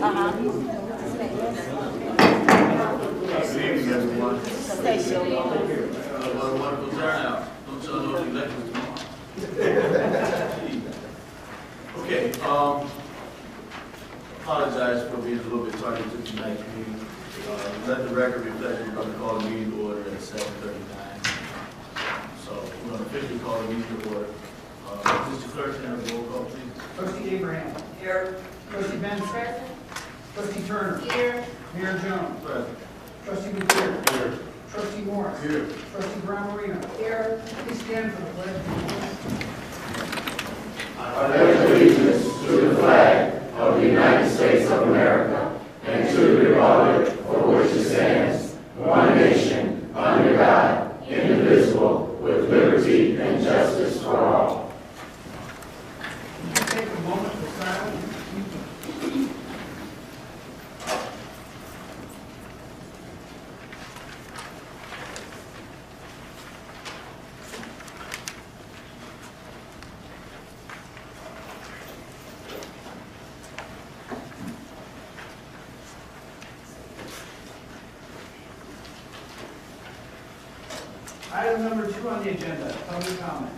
evening, everyone. What a wonderful turnout. Don't y'all know the elections tomorrow? Okay, apologize for being a little bit tardy to tonight's meeting. Let the record reflect we're going to call the meeting to order at 7:39. So we're going to officially call the meeting to order. Mr. Clerk, can I have a roll call, please? Trustee Abraham. Here. Trustee Benson. Trustee Turner. Here. Mayor Jones. Present. Trustee McCure. Here. Trustee Morris. Here. Trustee Brown Marino. Here. Please stand for the pledge. I pledge allegiance to the flag of the United States of America and to the republic for which it stands, one nation, under God, indivisible, with liberty and justice for all. Take a moment for silence. Item number 2 on the agenda, public comment.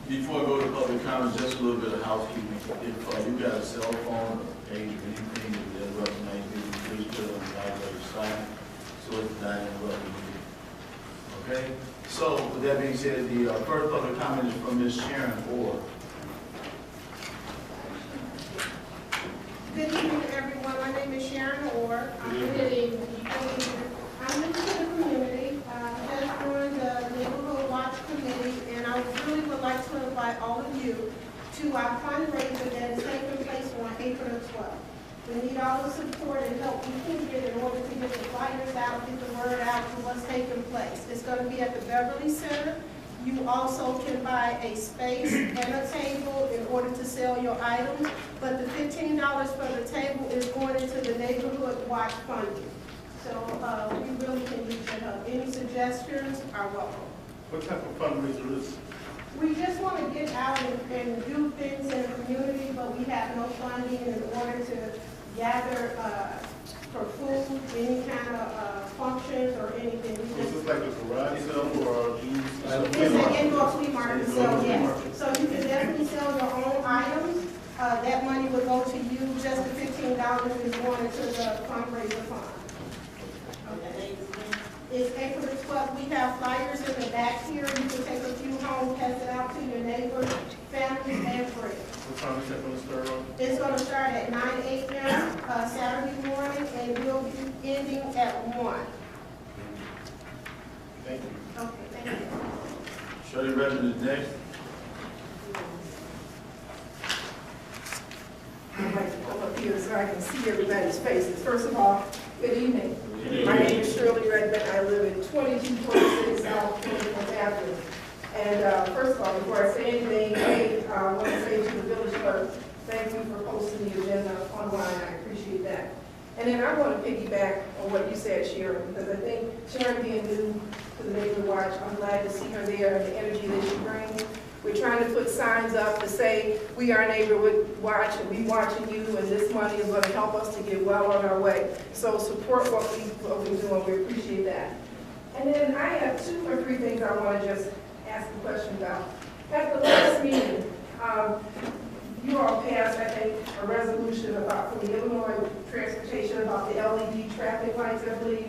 Before I go to public comments, just a little bit of housekeeping. If you got a cell phone or page or anything that will interrupt tonight, please put it on the library side so it's not interrupting you. Okay? So, with that being said, the first public comment is from Ms. Sharon Orr. Good evening, everyone. My name is Sharon Orr. I'm new to the community. I just joined the Neighborhood Watch Committee, and I really would like to invite all of you to our fundraiser that is taking place on April the 12th. We need all the support and help we can get in order to get the flyers out, get the word out to what's taking place. It's going to be at the Beverly Center. You also can buy a space and a table in order to sell your items, but the $15 for the table is going into the Neighborhood Watch funding. So we really can use your help. Any suggestions are welcome. What type of fundraiser is it? We just want to get out and do things in the community, but we have no funding in order to gather for food, any kind of functions or anything. We Is just, this like a garage sale or it's an indoor flea market, so yes. So you can definitely sell your own items. That money would go to you. Just the $15 is going into the fundraiser fund. It's April the 12th. We have flyers in the back here. You can take a few home, pass it out to your neighbors, families, and friends. what time is that going to start on? It's going to start at 9 a.m. Saturday morning, and we'll be ending at 1. Thank you. Okay, thank you. Shirley Redmond is next. I'd like to come up here so I can see everybody's faces. First of all, good evening. My name is Shirley Redmond. I live at 2226 South 24th Avenue. And first of all, before I say anything, I want to say to the village clerk, thank you for posting the agenda online. I appreciate that. And then I want to piggyback on what you said, Sharon, because I think Sharon being new to the Neighborhood Watch, I'm glad to see her there and the energy that she brings. We're trying to put signs up to say, we are Neighborhood Watch and we watching you, and this money is going to help us to get well on our way. So support what we're doing. We appreciate that. And then I have 2 or 3 things I want to just ask a question about. At the last meeting, you all passed, I think, a resolution about from the Illinois Transportation about the LED traffic lights, I believe.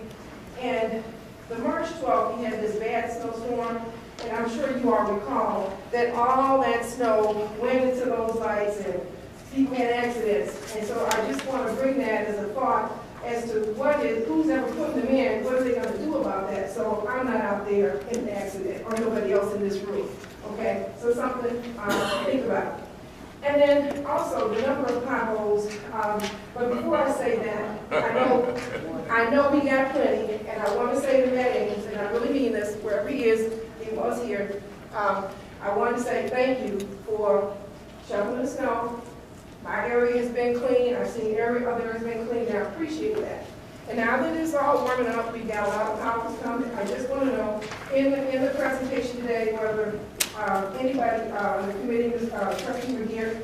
And the March 12th, we had this bad snowstorm. And I'm sure you all recall that all that snow went into those lights and people had accidents. And so I just want to bring that as a thought as to who's ever putting them in, what are they going to do about that? So I'm not out there in an accident or nobody else in this room. Okay, so something to think about. And then also the number of potholes. But before I say that, I know we got plenty, and I want to say to Matt Ames, and I really mean this, wherever he is, he was here. I want to say thank you for shoveling the snow. My area has been clean. I've seen every other has been clean, and I appreciate that. And now that it's all warming up, we've got a lot of houses coming. I just want to know, in the presentation today, whether anybody in the committee, Trustee McGeer,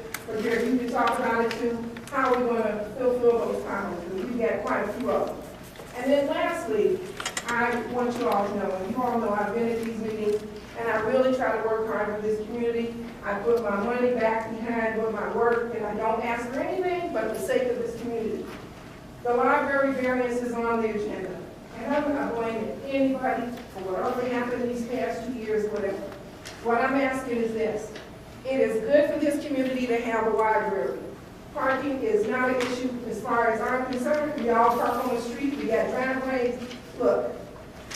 you can talk about it too. how are we going to fulfill those promises? We've got quite a few of them. And then lastly, I want you all to know, and you all know I've been at these meetings, and I really try to work hard for this community. I put my money back behind with my work, and I don't ask for anything but the sake of this community. The library variance is on the agenda, and I'm not blaming anybody for whatever happened these past 2 years, whatever. What I'm asking is this. It is good for this community to have a library. Parking is not an issue as far as I'm concerned. We all park on the street, we got driveways. Look,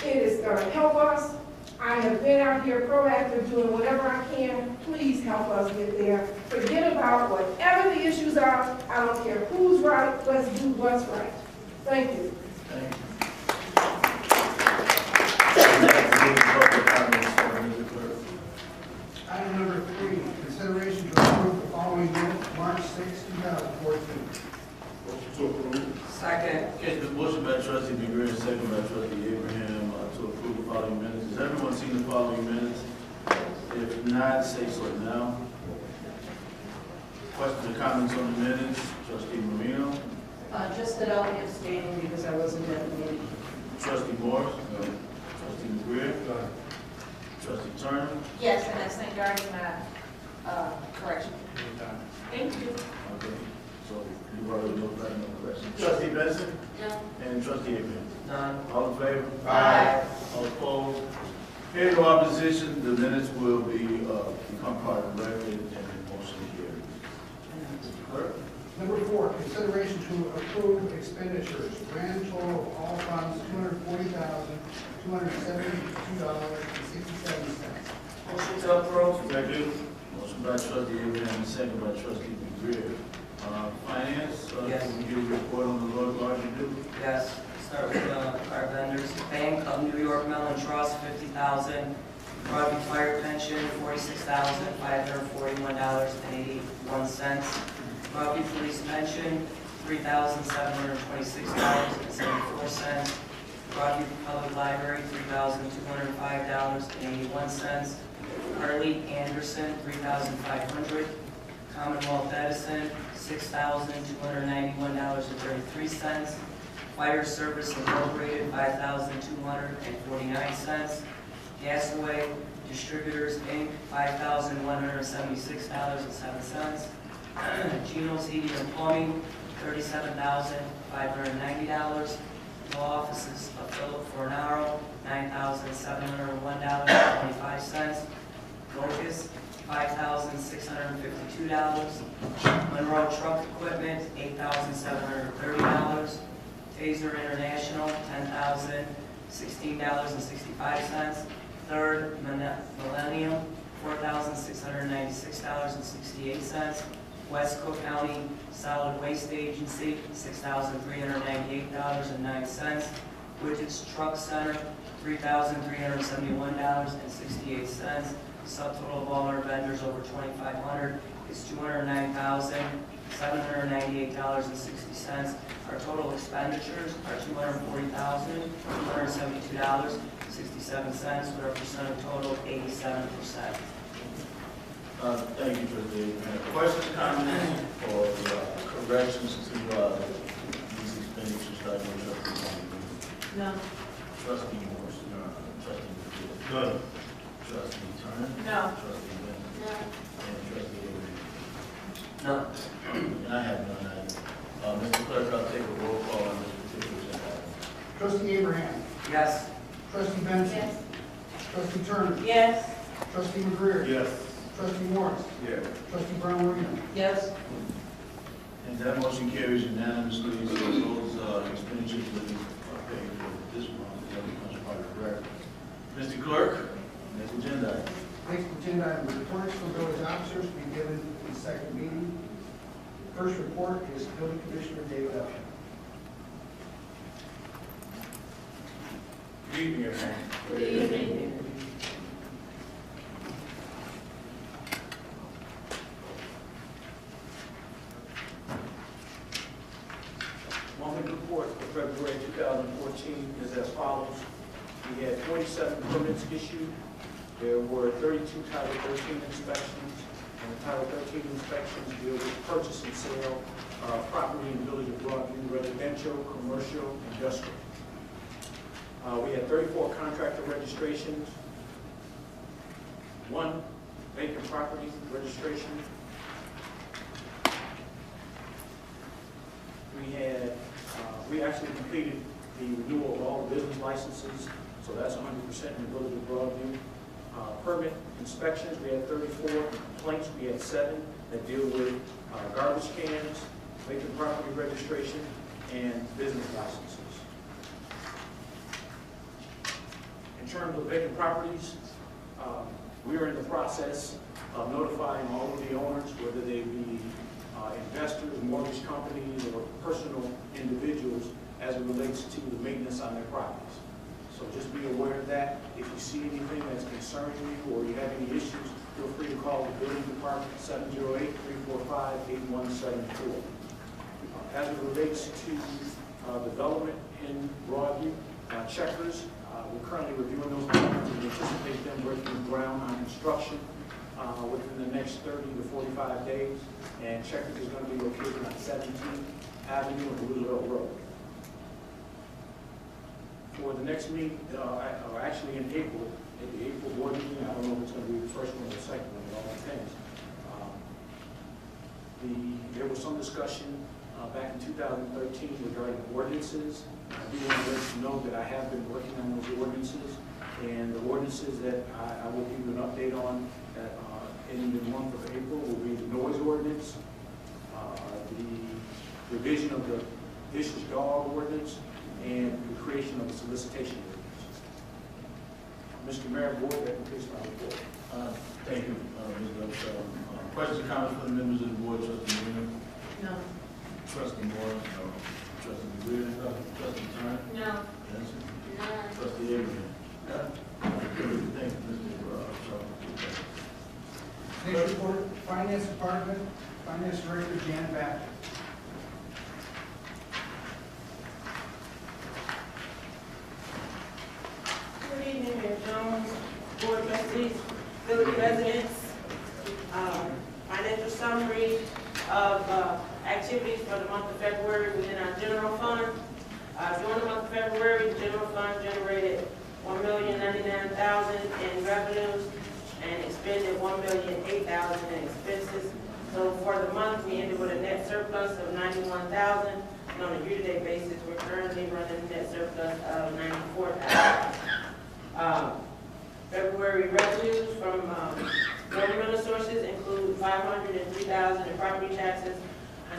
it is gonna help us. I have been out here proactive doing whatever I can. Please help us get there. Forget about whatever the issues are. I don't care who's right, let's do what's right. Thank you. Thank you. Public comments, Mr. Clerk. Item number 3, consideration to approve the following minutes, March 6, 2014. Motion to approve. Second. Okay, the motion by trustee McGrill, second by trustee Abraham to approve the following minutes. Has everyone seen the following minutes? If not, say so now. Questions or comments on the minutes? Trustee Marino? Just that I'll be abstaining because I wasn't at the meeting. Trustee Morris? Trustee McGrill? Trustee Turner? Yes, and that's regarding correction. Thank you. Okay, so you've already notified no question. Trustee Benson? No. And trustee Abraham? None. All in favor? Aye. All opposed? Hearing no opposition, the minutes will become part of the record and the motion carries. Clerk? Number 4, consideration to approve expenditures, grand total of all funds, $240,272.67. Motion to approve. Second. Motion by trustee Abraham, and second by trustee McGrill. Finance, Yes. can we get a report on the Lord God you do? Yes, start with our vendors. Bank of New York Mellon Trust, $50,000. Broadview Fire Pension, $46,541.81. Broadview Police Pension, $3,726.74. Broadview Public Library, $3,205.81. Harley Anderson, $3,500. Commonwealth Edison, $6,291.33. Fire Service Incorporated, $5,249. Gasaway Distributors, Inc., $5,176.07. Geno's Heating and Plumbing, $37,590. Law Offices of Philip Fornaro, $9,701.25. Locust, $5,652. Monroe Truck Equipment, $8,730. Taser International, $10,016.65. Third Millennium, $4,696.68. West Cook County Solid Waste Agency, $6,398.09. Widgets Truck Center, $3,371.68. Subtotal of all our vendors over 2,500 is $209,798.60. Our total expenditures are $240,272.67, with our percent of total 87%. Thank you, trustee Abraham. Questions, comments, or corrections to these expenditures starting with trustee Marino? No. Trustee Morris? Trustee McGrill? None. Trustee Turner? No. Trustee Benson? No. And trustee Abraham? No. And I have none either. Mr. Clerk, I'll take a roll call on this particular agenda item. Trustee Abraham. Yes. Trustee Benson. Yes. Trustee Turner. Yes. Trustee McGrier. Yes. Trustee Morris. Yes. Trustee Brown Williams. Yes. And that motion carries unanimously, so those expenditures will be paid for this month, that becomes part of the record. Mr. Clerk, next agenda item. Next agenda item, reports from village officers to be given in the second meeting. First report is Building Commissioner David Upton. Good evening, everyone. Good evening. Monthly report for February 2014 is as follows. We had 47 permits issued. There were 32 Title 13 inspections, And Title 13 inspections deal with purchase and sale of property in the village of Broadview, residential, commercial, industrial. We had 34 contractor registrations, 1 vacant property registration. We actually completed the renewal of all the business licenses, so that's 100% in the village of Broadview. Permit inspections, we had 34. Complaints, we had 7 that deal with garbage cans, vacant property registration, and business licenses. In terms of vacant properties, we are in the process of notifying all of the owners, whether they be investors, mortgage companies, or personal individuals, as it relates to the maintenance on their properties. So just be aware of that. If you see anything that's concerning you or you have any issues, feel free to call the building department, 708-345-8174. As it relates to development in Broadview, checkers, we're currently reviewing those plans and we anticipate them breaking ground on construction within the next 30 to 45 days. And Checkers is going to be located on 17th Avenue and Roosevelt Road. For the next meeting, or actually in April, at the April board meeting, I don't know if it's going to be the first one or the second one, it all depends. There was some discussion back in 2013 regarding ordinances. I do want to let you know that I have been working on those ordinances, and the ordinances that I will give you an update on in the month of April will be the noise ordinance, the revision of the vicious dog ordinance, and the creation of the solicitation ordinance. Mr. Mayor, board, that completes my report. Thank you, Ms. Webster. Questions or comments from the members of the board? Trustee Marina? No. Trustee Moore? No. Trustee Greer? No. Trustee Turner? No. Jensen? No. Trustee Abraham? No. Thank you, Mr. Next report, Finance Department, Finance Director Jan Back. Good evening, Mayor Jones, Board Trustees, village residents. Financial summary of activities for the month of February within our general fund. During the month of February, the general fund generated $1,099,000 in revenues and expended $1,008,000 in expenses. So for the month, we ended with a net surplus of $91,000, and on a year-to-date basis, we're currently running a net surplus of $94,000. February revenues from governmental sources include $503,000 in property taxes,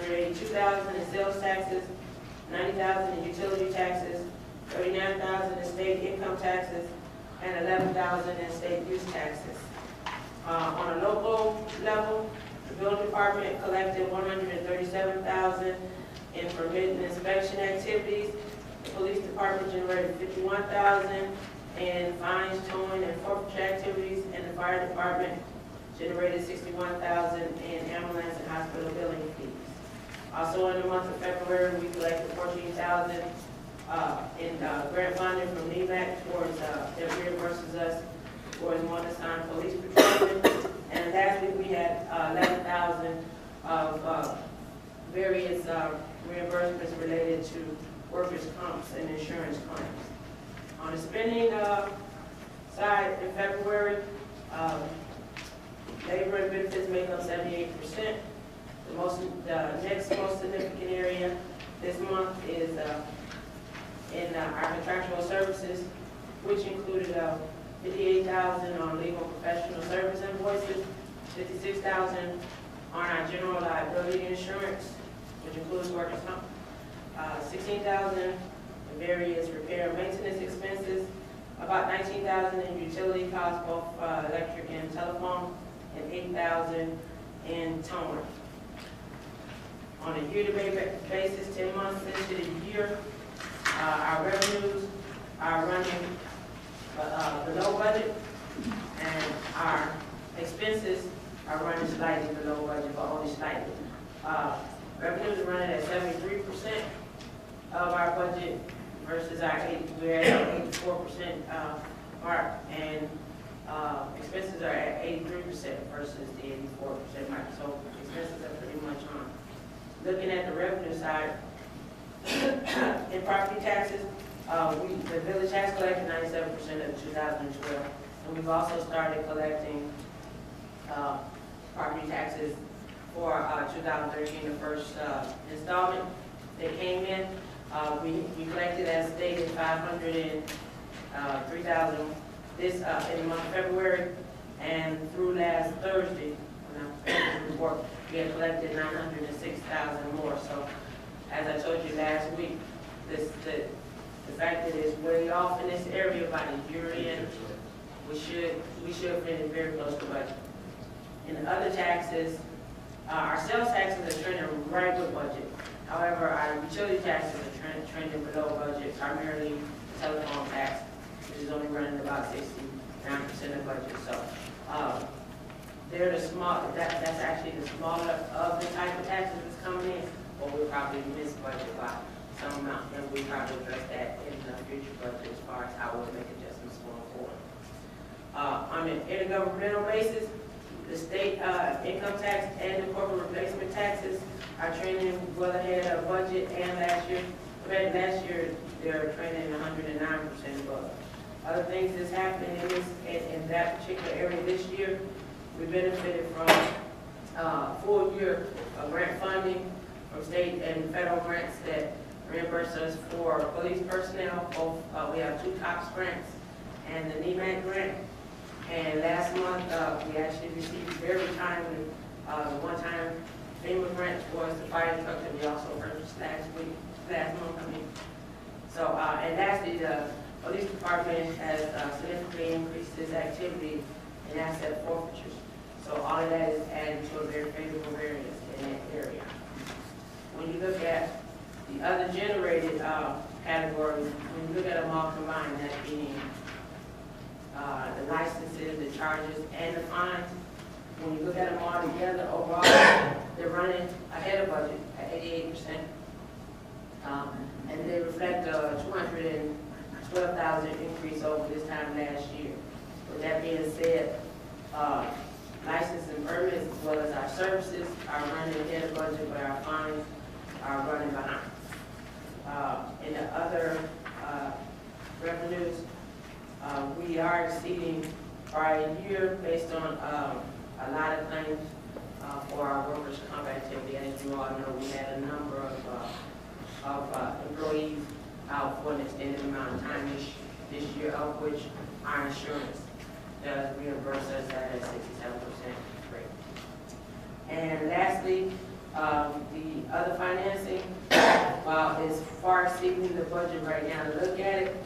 $182,000 in sales taxes, $90,000 in utility taxes, $39,000 in state income taxes, and $11,000 in state use taxes. On a local level, the building department collected $137,000 in permit and inspection activities. The police department generated $51,000 in fines, towing, and forfeiture activities, and the fire department generated $61,000 in ambulance and hospital billing fees. Also in the month of February, we collected $14,000 in grant funding from NEMAC towards that reimburses us towards one assigned police patrolman. And last week we had $11,000 of various reimbursements related to workers' comps and insurance claims. On the spending side in February, labor and benefits make up 78%. The next most significant area this month is in our contractual services, which included $58,000 on legal professional service invoices, $56,000 on our general liability insurance, which includes workers' comp, $16,000 in various repair and maintenance expenses, about $19,000 in utility costs, both electric and telephone, and $8,000 in towing. On a year-to-date basis, 10 months into the year, our revenues are running below budget, and our expenses are running slightly below budget, but only slightly. Revenues are running at 73% of our budget versus we're at 84% mark, and expenses are at 83% versus the 84% mark. So expenses are pretty much on. Looking at the revenue side, in property taxes, the village has collected 97% of 2012. And we've also started collecting property taxes for 2013, the first installment that came in. We collected, as stated, 503,000 this in the month of February, and through last Thursday, when I finished the report, we had collected 906,000 more. So, as I told you last week, the fact that it's way off in this area by the year end, we should finish very close to budget. In the other taxes, our sales taxes are trending right with budget. However, our utility taxes are trending below budget, primarily the telephone tax, which is only running about 69% of budget. So they're the small. That's actually the smaller of the type of taxes that's coming in, but we'll probably miss budget by some amount, and we'll probably address that in the future budget as far as how we'll make adjustments going forward. On an intergovernmental basis, the state income tax and the corporate replacement taxes are trending well ahead of budget, and last year they're trending 109% above. Other things that's happening in that particular area this year, we benefited from full year of grant funding from state and federal grants that reimburse us for police personnel. Both we have 2 TOPS grants and the NEMAC grant. And last month, we actually received very timely one-time FEMA grant towards the fire truck that we also purchased last month. So, and lastly, the police department has significantly increased its activity in asset forfeitures. So all of that is adding to a very favorable variance in that area. When you look at the other generated categories, when you look at them all combined, that being the licenses, the charges, and the fines, when you look at them all together, overall, they're running ahead of budget at 88%. And they reflect a 212,000 increase over this time last year. With that being said, licenses and permits, as well as our services, are running ahead of budget, but our fines are running behind. In the other revenues, we are exceeding prior year based on a lot of claims for our workers' comp activity. As you all know, we had a number of employees out for an extended amount of time this year, of which our insurance does reimburse us at a 67% rate. And lastly, the other financing, is far exceeding the budget right now. To look at it,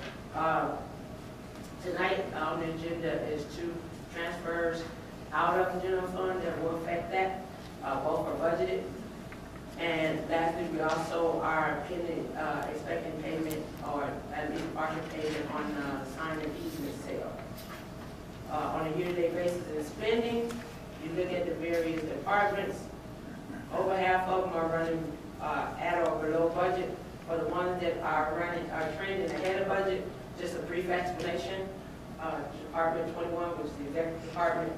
tonight on the agenda is 2 transfers out of the general fund that will affect that. Both are budgeted. And lastly, we also are expecting payment, or at least partial payment, on sign and easement sale. On a year-to-date basis in spending, you look at the various departments, over half of them are running at or below budget. For the ones that are trending ahead of budget, just a brief explanation. Department 21, which is the executive department,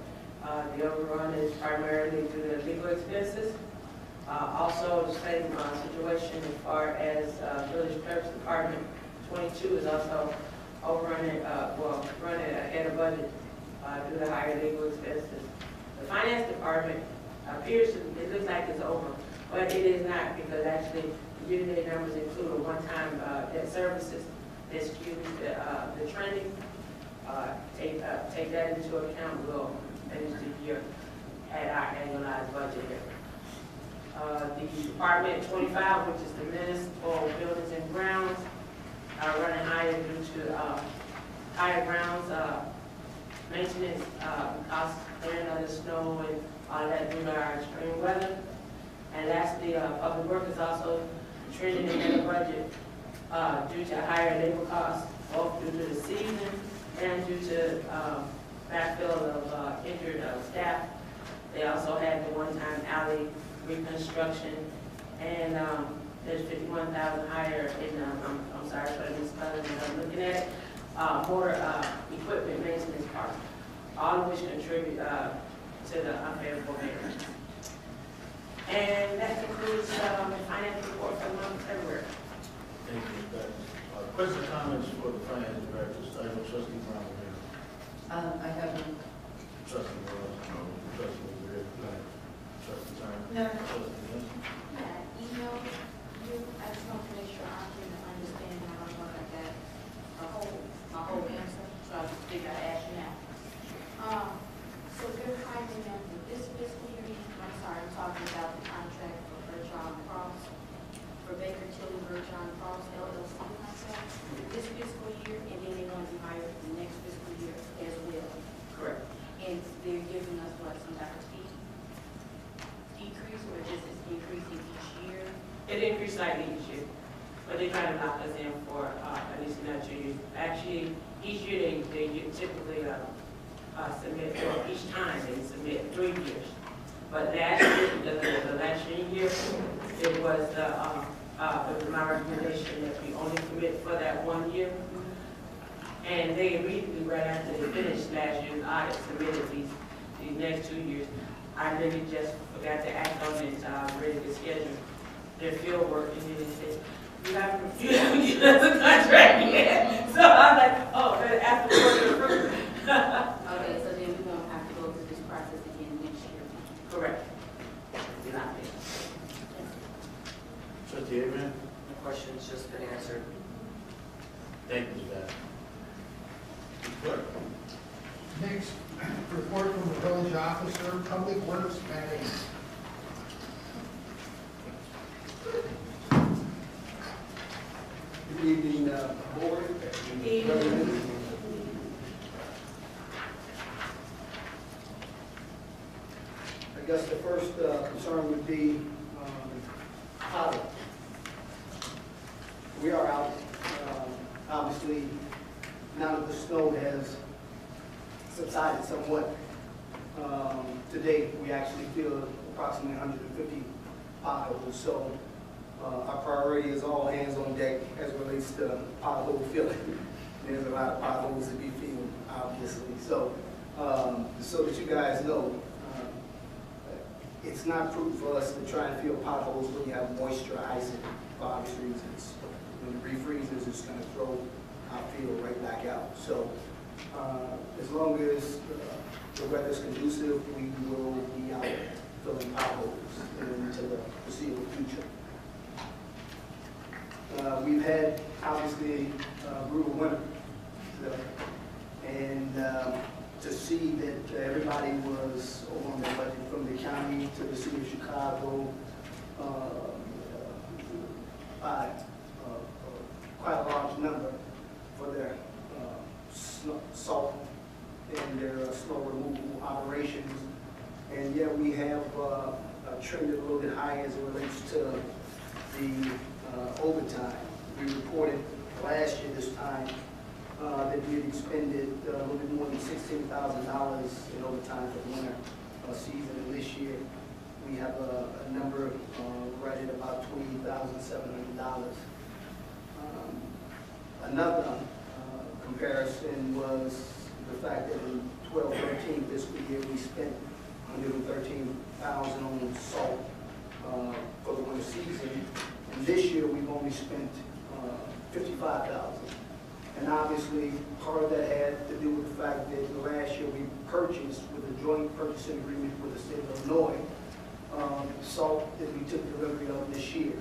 the overrun is primarily due to legal expenses. Also, the same situation as far as village clerk's department 22 is also overrunning, running ahead of budget due to higher legal expenses. The finance department it looks like it's over, but it is not, because actually the year-to-date numbers include a one-time debt services that skews the trending. Take that into account. We'll finish the year at our annualized budget here. The Department 25, which is the municipal buildings and grounds, are running higher due to higher grounds maintenance costs, clearing of the snow and all that due to our extreme weather. And lastly, public work is also trending in the budget due to higher labor costs, both due to the season and due to backfill of injured staff. They also had the one-time alley reconstruction, and there's 51,000 higher in, I'm sorry for the misspelling that I'm looking at, motor equipment maintenance part. all of which contribute to the unfavorable variance. And that concludes the financial report for the month of February. Thank you, Ms. Bethany. Questions or comments for the finance director? Starting with Trustee Brown. I have none. Trustee Wells, no. Trustee McGriff, no. Trustee Turner. No. Trustee Johnson. Email you, I just want to make sure I can understand how I'm gonna get my whole answer, so I just figure I ask you now. So you're hiring them for this fiscal year, I'm sorry, I'm talking about the contract for Bergeron Cross, for Baker Tilly Bergeron Cross LLC contract, this fiscal year, and then they want to be hired for the next fiscal year as well. Correct. And they're giving us what, some type of fee decrease, or just is increasing each year? It increased slightly each year, but they try to lock us in for at least another 2 years. Actually, each year they typically submit, or each time they submit 3 years. But last year, the last year, it was my recommendation that we only commit for that 1 year. And they immediately, right after they finished last year's audit, submitted these next 2 years. I really just forgot to act on it, ready to schedule their field work, and then they said, you haven't given us a contract yet. So I was like, oh, but after the approved. Okay, so then we won't have to go through this process again next year. Correct. We're not there. Trustee Abraham. The question's just been answered. Thank you, Ms. Bethany. Ms. Clerk. Next, report from the village officer, Public Works Management. Good evening, board. I guess the first concern would be potholes. We are out, obviously, now that the snow has subsided somewhat. Today, we actually feel approximately 150 potholes. So our priority is all hands on deck as it relates to pothole filling. There's a lot of potholes to be filled, obviously. So, so that you guys know, it's not prudent for us to try and fill potholes when you have moisture, ice, for obvious reasons. When it refreezes, it's going to throw our field right back out. So, as long as the weather's conducive, we will be out filling potholes into the foreseeable future. We've had, obviously, brutal winter, and to see that everybody was on the budget, from the county to the city of Chicago, by quite a large number for their salt and their snow removal operations. And yet we have trended a little bit high as it relates to the overtime. We reported last year this time that we had expended a little bit more than $16,000 in overtime for the winter season. And this year we have a number right at about $20,700. Another comparison was the fact that in 12-13 fiscal year we spent $113,000 on salt for the winter season. And this year we've only spent $55,000. And obviously part of that had to do with the fact that last year we purchased with a joint purchasing agreement with the state of Illinois salt that we took delivery of this year.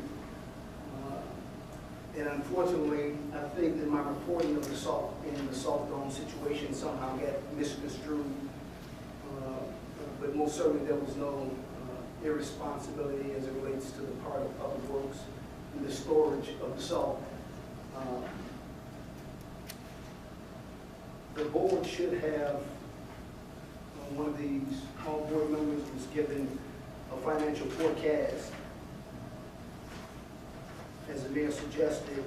And unfortunately, I think that my reporting of the salt and the salt dome situation somehow got misconstrued. But most certainly there was no irresponsibility as it relates to the part of Public Works and the storage of the salt. The board should have, one of these, all board members was given a financial forecast. As the mayor suggested,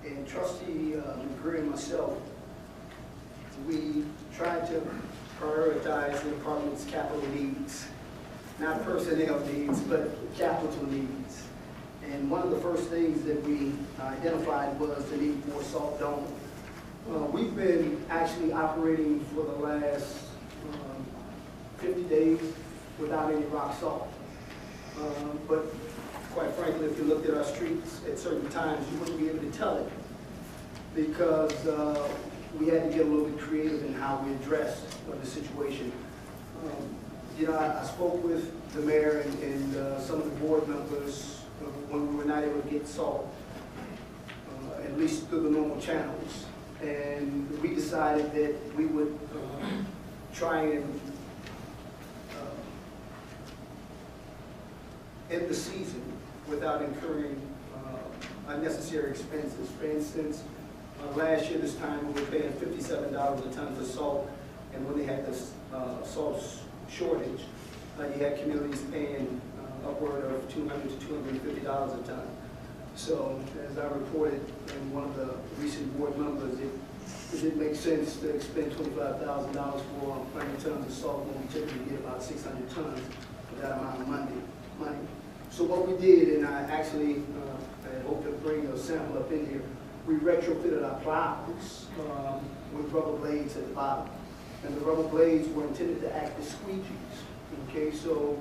and Trustee McGree and myself, we tried to prioritize the department's capital needs, not personnel needs, but capital needs. And one of the first things that we identified was the need for a salt dome. We've been actually operating for the last 50 days without any rock salt. But quite frankly, if you looked at our streets at certain times, you wouldn't be able to tell it because we had to get a little bit creative in how we addressed the situation. You know, I spoke with the mayor and some of the board members when we were not able to get salt, at least through the normal channels. And we decided that we would try and end the season without incurring unnecessary expenses. For instance, last year this time we were paying $57 a ton for salt, and when they had this salt shortage, you had communities paying upward of $200 to $250 a ton. So, as I reported in one of the recent board members, it didn't make sense to expend $25,000 for 100 tons of salt when we typically get about 600 tons for that amount of money. So what we did, and I actually I hope to bring a sample up in here, we retrofitted our plows with rubber blades at the bottom. And the rubber blades were intended to act as squeegees. Okay, so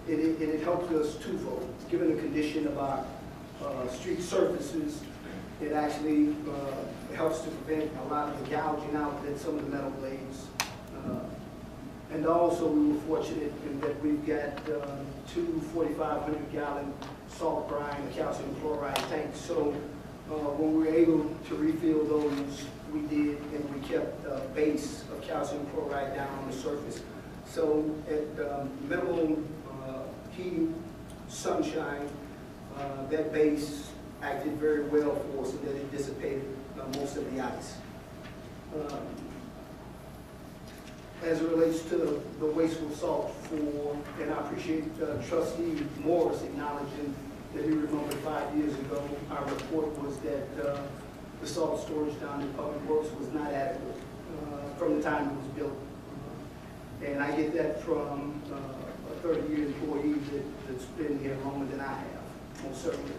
it helped us twofold. Given the condition of our street surfaces, it actually helps to prevent a lot of the gouging out that some of the metal blades. And also we were fortunate in that we've got two 4,500-gallon salt brine calcium chloride tanks. So when we were able to refill those, we did, and we kept a base of calcium chloride down on the surface. So at minimum heat, sunshine, that base acted very well for us, and that it dissipated most of the ice. As it relates to the wasteful salt and I appreciate Trustee Morris acknowledging that he remembered 5 years ago, our report was that the salt storage down in Public Works was not adequate from the time it was built. And I get that from a 30-year employee that's been here longer than I have, most certainly.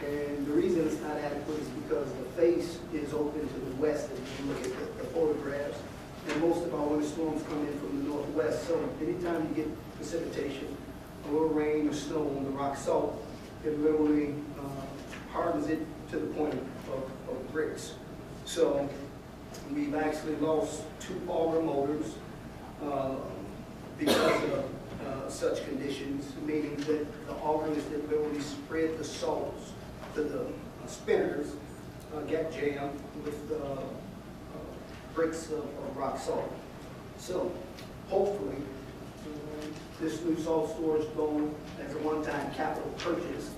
And the reason it's not adequate is because the face is open to the west if you look at the photographs. And most of our winter storms come in from the northwest. So anytime you get precipitation, a little rain or snow on the rock salt, it literally hardens it to the point of bricks. So we've actually lost 2 auger motors because of such conditions, meaning that the augers that literally spread the salts to the spinners get jammed with bricks of rock salt. So hopefully this new salt storage goal as a one-time capital purchase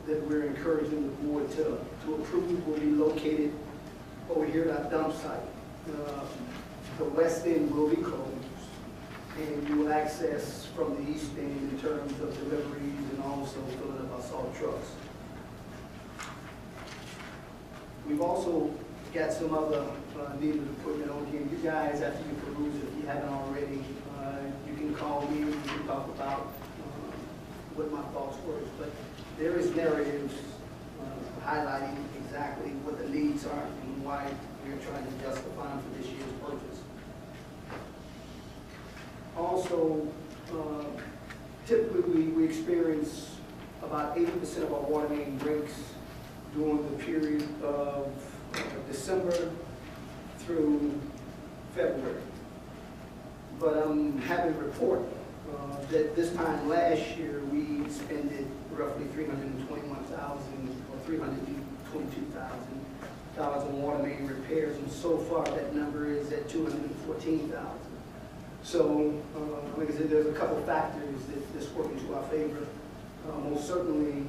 that we're encouraging the board to approve will be located over here at our dump site. The west end will be closed, and you will access from the east end in terms of deliveries and also filling up our salt trucks. We've also got some other needed equipment on here. You guys, after you peruse it, if you haven't already, you can call me and we can talk about what my thoughts were. But there is narratives highlighting exactly what the needs are and why we're trying to justify them for this year's purchase. Also, typically we experience about 80% of our water main breaks during the period of December through February. But I'm happy to report that this time last year we expended roughly $321,000 or $322,000 on water main repairs, and so far that number is at $214,000. So, like I said, there's a couple factors that's working to our favor. Most certainly,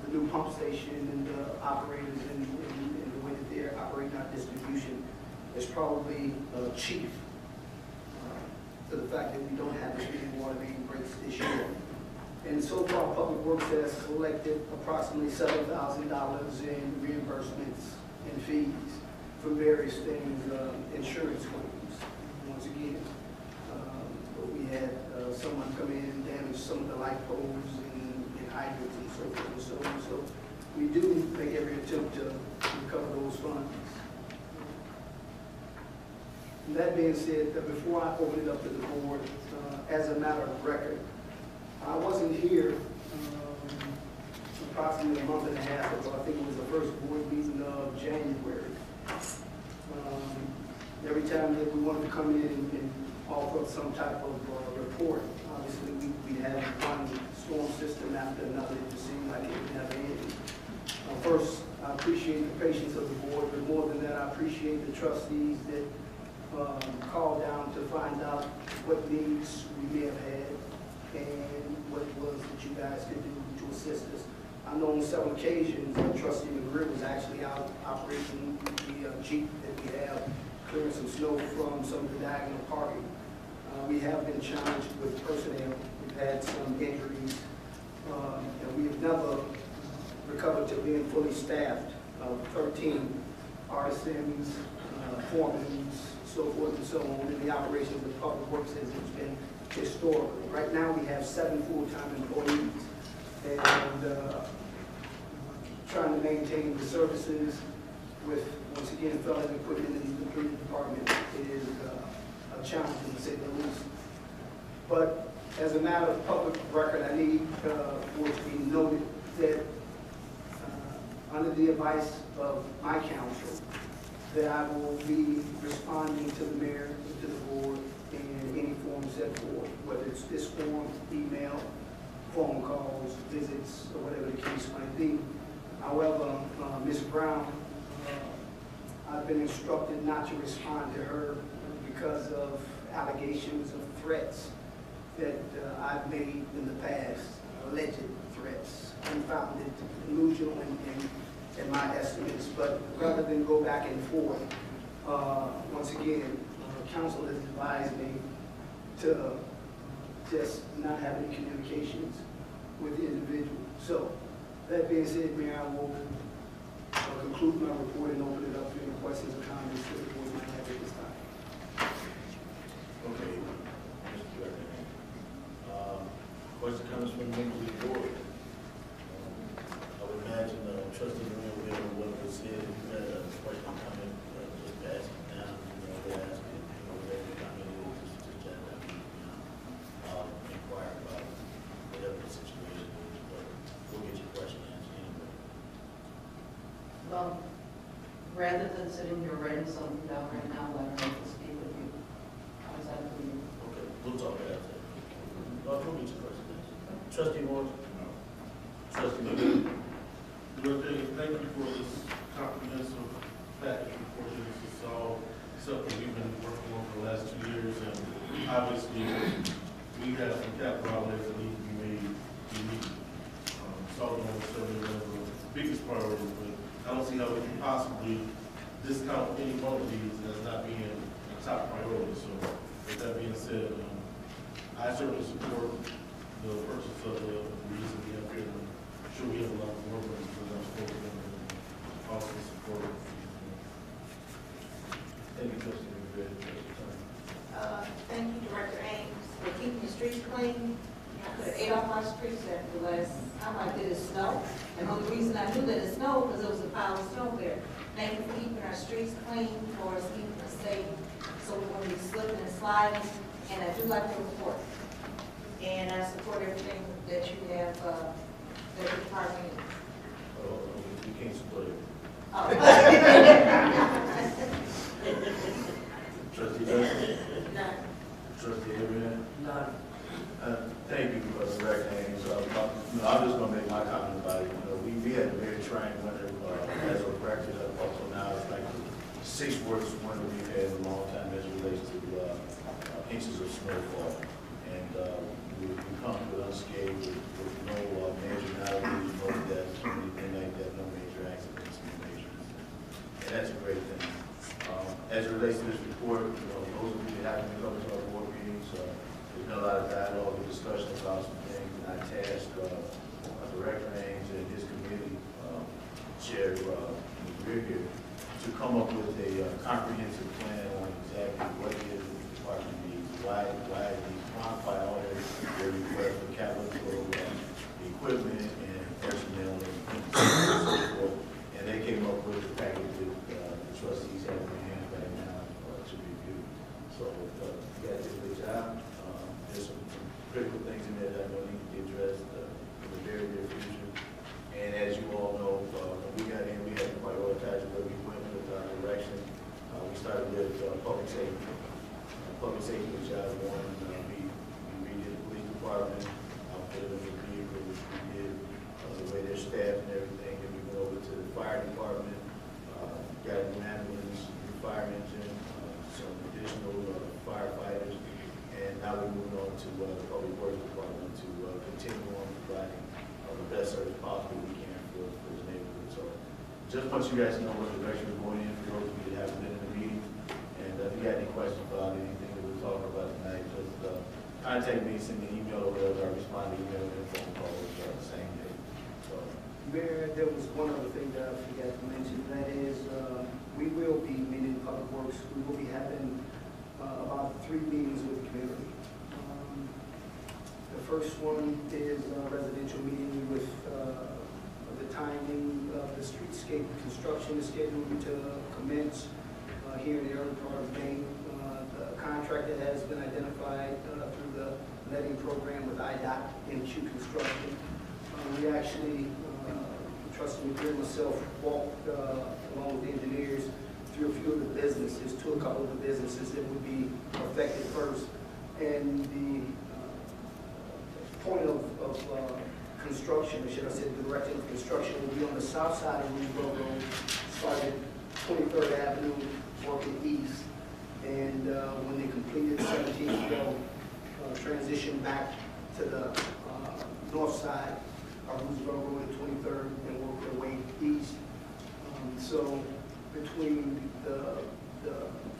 the new pump station and the operators and the way that they're operating our distribution is probably chief to the fact that we don't have as many water main breaks this year. And so far, Public Works has collected approximately $7,000 in reimbursements and fees for various things, insurance claims. Once again, we had someone come in and damage some of the light poles and hydrants and so forth and so on. So we do make every attempt to recover those funds. That being said, before I open it up to the board, as a matter of record, I wasn't here approximately a month and a half ago. I think it was the first board meeting of January. Every time that we wanted to come in and offer some type of report, obviously we'd have one storm system after another. It just seemed like it would never end. First, I appreciate the patience of the board, but more than that, I appreciate the trustees that called down to find out what needs we may have had and what it was that you guys could do to assist us. I know on several occasions, Trustee McGrill was actually out operating the Jeep that we have, clearing some snow from some of the diagonal parking. We have been challenged with personnel. We've had some injuries, and we have never recovered to being fully staffed. 13 artisans, foremen, so forth and so on, in the operations of the public works as it's been historically. Right now, we have 7 full-time employees, and trying to maintain the services with, once again, fellow equipment in the police department is a challenge, to say the least. But as a matter of public record, I need for it to be noted that under the advice of my counsel, that I will be responding to the mayor and to the board in any form set forth, whether it's this form, email, phone calls, visits, or whatever the case might be. However, Ms. Brown, I've been instructed not to respond to her because of allegations of threats that I've made in the past, alleged threats, unfounded, delusional in my estimates. But rather than go back and forth, once again, council has advised me to just not have any communications with the individual. So, that being said, Mayor, I will conclude my report and open it up to any questions or comments that the board might have at this time. Okay, Mr. Director. Question comes from the members of the board. I would imagine Trustee Green will be able to what was said. If you had a question or comment, just pass it down. Ask it. Whatever comment it is, just chat down. Inquire about whatever the situation is. But we'll get your question answered anyway. Well, rather than sitting here writing something down right now, I'd like to speak with you. How does that for you? Okay, we'll talk about that. We'll get your question answered. Trustee Moore? No. Trustee McGill? Director, thank you for this comprehensive package report. This is all something we've been working on for the last 2 years, and obviously we have some capital outlays that need to be made. We need solving on certainly one of the biggest priorities, but I don't see how we can possibly discount any one of these as not being a top priority. So with that being said, I certainly support the purchase of the reason we have here. I'm sure we have a lot of work on for them and also support. Thank you, Trustee McGill. Thank you, Director Ames, for keeping the streets clean. I could have ate off my streets after the last time I did it snow. And the only reason I knew that it snowed because there was a pile of snow there. Thank you for keeping our streets clean, for us keeping us safe, so we won't be slipping and sliding. And I do like the report. And I support everything that you have, that you're targeting. We can't support it. Oh. Trustee Johnson? None. Trustee Abraham? None. Thank you for the direct names. I'm just going to make my comment about it. We had a very trying winter as a record. Also now it's like the 6th worst winter we've had in a long time as it relates to inches of snowfall. And we come to unscathed with no major maladies, no deaths, anything like that, no major accidents, no major. And that's a great thing. As it relates to this report, those of you that haven't come to our board meetings, there's been a lot of dialogue and discussion about some things, and I tasked Director Ames and his committee chair, Greer, to come up with a comprehensive plan on exactly what it is the department needs, why it needs, quantify all their requests for capital, equipment, and personnel, and so forth. And they came up with the package that the trustees have in their hands right now to review. safety. Public safety, which I won, we redid the police department, outfitted them with vehicles, which we did, the way they're staffed and everything, and we went over to the fire department, got a new ambulance, new fire engine, some additional firefighters, and now we're moving on to the public works department to continue on providing the best service possible we can for the neighborhood. So just want you guys to know what direction we're going in for those of you that haven't been in the meeting. And if you got any questions about anything that we're talking about tonight, just contact me, send me an email or whatever. I respond to email and phone calls the same day. So, Mayor, there was one other thing that I forgot to mention. That is, we will be meeting Public Works. We will be having about 3 meetings with the community. The first one is a residential meeting with the timing of the streetscape construction is scheduled to commence here in the early part of May. The contractor has been identified through the letting program with IDOT and Q Construction. We actually, Trustee McGrew and myself, walked along with the engineers through a few of the businesses, to a couple of the businesses that would be affected first. And the point of construction, or should I say the direction of construction, will be on the south side of Roosevelt Road, starting 23rd Avenue, working east. And when they completed 17th, they'll transition back to the north side of Roosevelt Road at 23rd and work their way east. So between the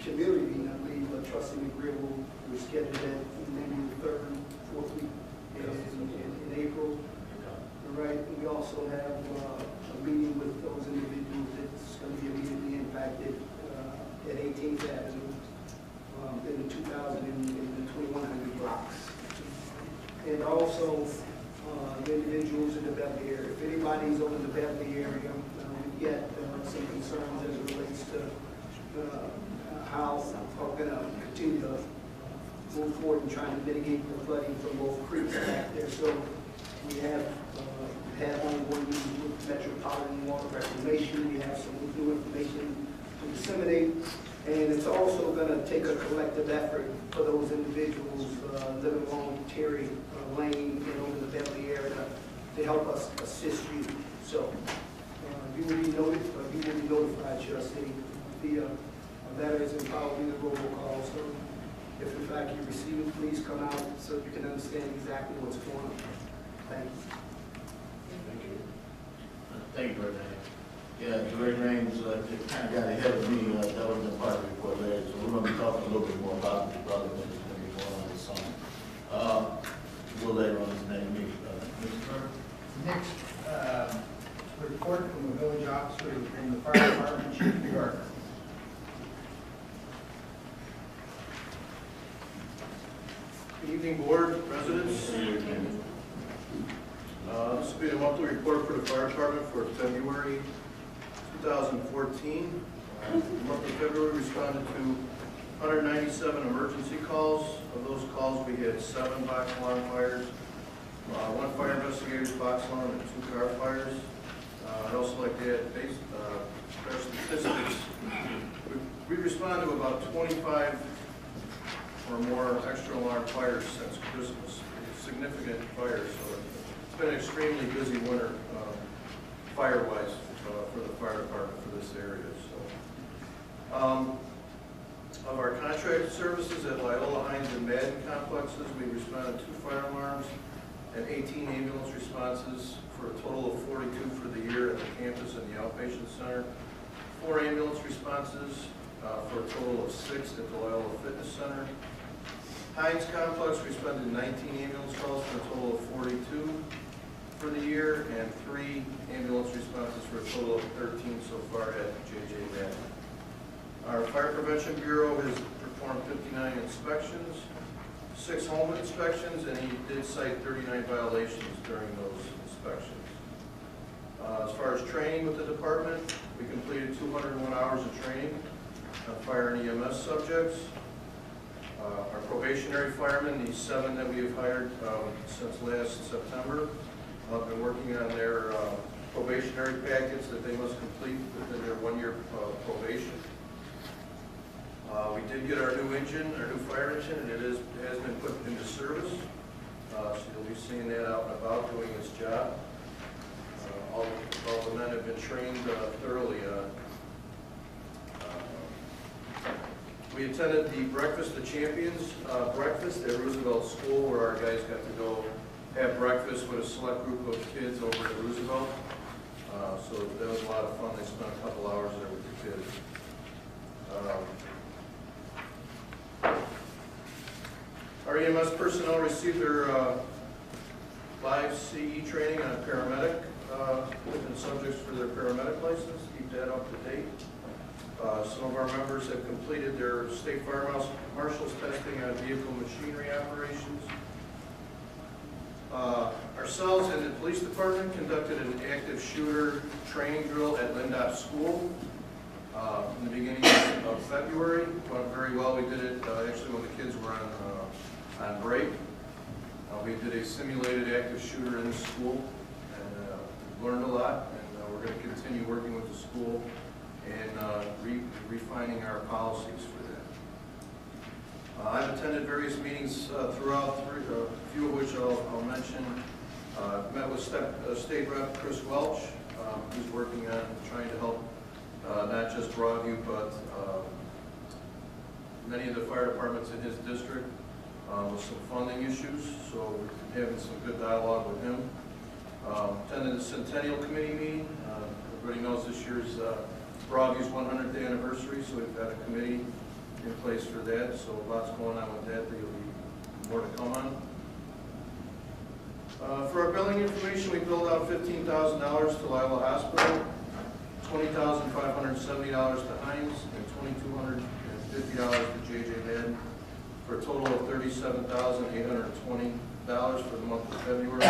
community, I believe Trustee McGrew will schedule that maybe the 3rd, 4th week in April. Right. We also have a meeting with those individuals that's going to be immediately impacted at 18th Avenue in the 2000 and the 2100 blocks. And also the individuals in the Beverly area. If anybody's over in the Beverly area, we get some concerns as it relates to how we're going to continue to move forward and trying to mitigate the flooding from both creeks back there. So we have had ongoing meetings with Metropolitan Water Reclamation. We have some new information to disseminate. And it's also going to take a collective effort for those individuals living along Terry Lane and over the Beverly area to help us assist you. So you will be noted, you will be notified, Trustee, via letters and probably the robocall. So if in fact you receive it, please come out so you can understand exactly what's going on. Thank you. thank you, Brother. Yeah, Direct Range, it kind of got ahead of me. That was the part of the report later. So we're going to be talking a little bit more about this project that's going to be going on this summer. A little later on this next meeting. Mr. Kerr? Next, report from the village officer and the fire department chief of York. Good evening, board, residents. This will be a monthly report for the fire department for February 2014. The month of February, we responded to 197 emergency calls. Of those calls, we had 7 box alarm fires, 1 fire investigator's box alarm, and 2 car fires. I'd also like to add our statistics. We responded to about 25 or more extra alarm fires since Christmas. Significant fires, so it's been an extremely busy winter fire-wise for the fire department for this area. So, of our contracted services at Loyola, Hines, and Madden complexes, we responded to 2 fire alarms and 18 ambulance responses for a total of 42 for the year at the campus and the outpatient center. 4 ambulance responses for a total of 6 at the Loyola Fitness Center. Hines Complex responded 19 ambulance calls for a total of 42 for the year, and 3 ambulance responses for a total of 13 so far at J.J. Madden. Our Fire Prevention Bureau has performed 59 inspections, 6 home inspections, and he did cite 39 violations during those inspections. As far as training with the department, we completed 201 hours of training on fire and EMS subjects. Our probationary firemen, these 7 that we have hired since last September, have been working on their probationary packets that they must complete within their 1-year probation. We did get our new engine, our new fire engine, and it has been put into service. So you'll be seeing that out and about doing its job. All the men have been trained thoroughly on. We attended the Breakfast of Champions breakfast at Roosevelt School, where our guys got to go have breakfast with a select group of kids over at Roosevelt. So that was a lot of fun. They spent a couple hours there with the kids. Our EMS personnel received their live CE training on paramedic and subjects for their paramedic license. Keep that up to date. Some of our members have completed their state fire marshal's testing on vehicle machinery operations. Ourselves and the police department conducted an active shooter training drill at Lindop School in the beginning of February. Went very well. We did it actually when the kids were on break. We did a simulated active shooter in the school and learned a lot. And we're going to continue working with the school and refining our policies for that. I've attended various meetings throughout, a few of which I'll mention. Met with State Rep Chris Welch, who's working on trying to help not just Broadview, but many of the fire departments in his district with some funding issues. So we're having some good dialogue with him. Attended the Centennial Committee meeting. Everybody knows this year's Broadview's 100th anniversary, so we've got a committee in place for that. So lots going on with that. There'll be more to come on. For our billing information, we billed out $15,000 to Lila Hospital, $20,570 to Hines, and $2,250 to JJ Madden, for a total of $37,820 for the month of February.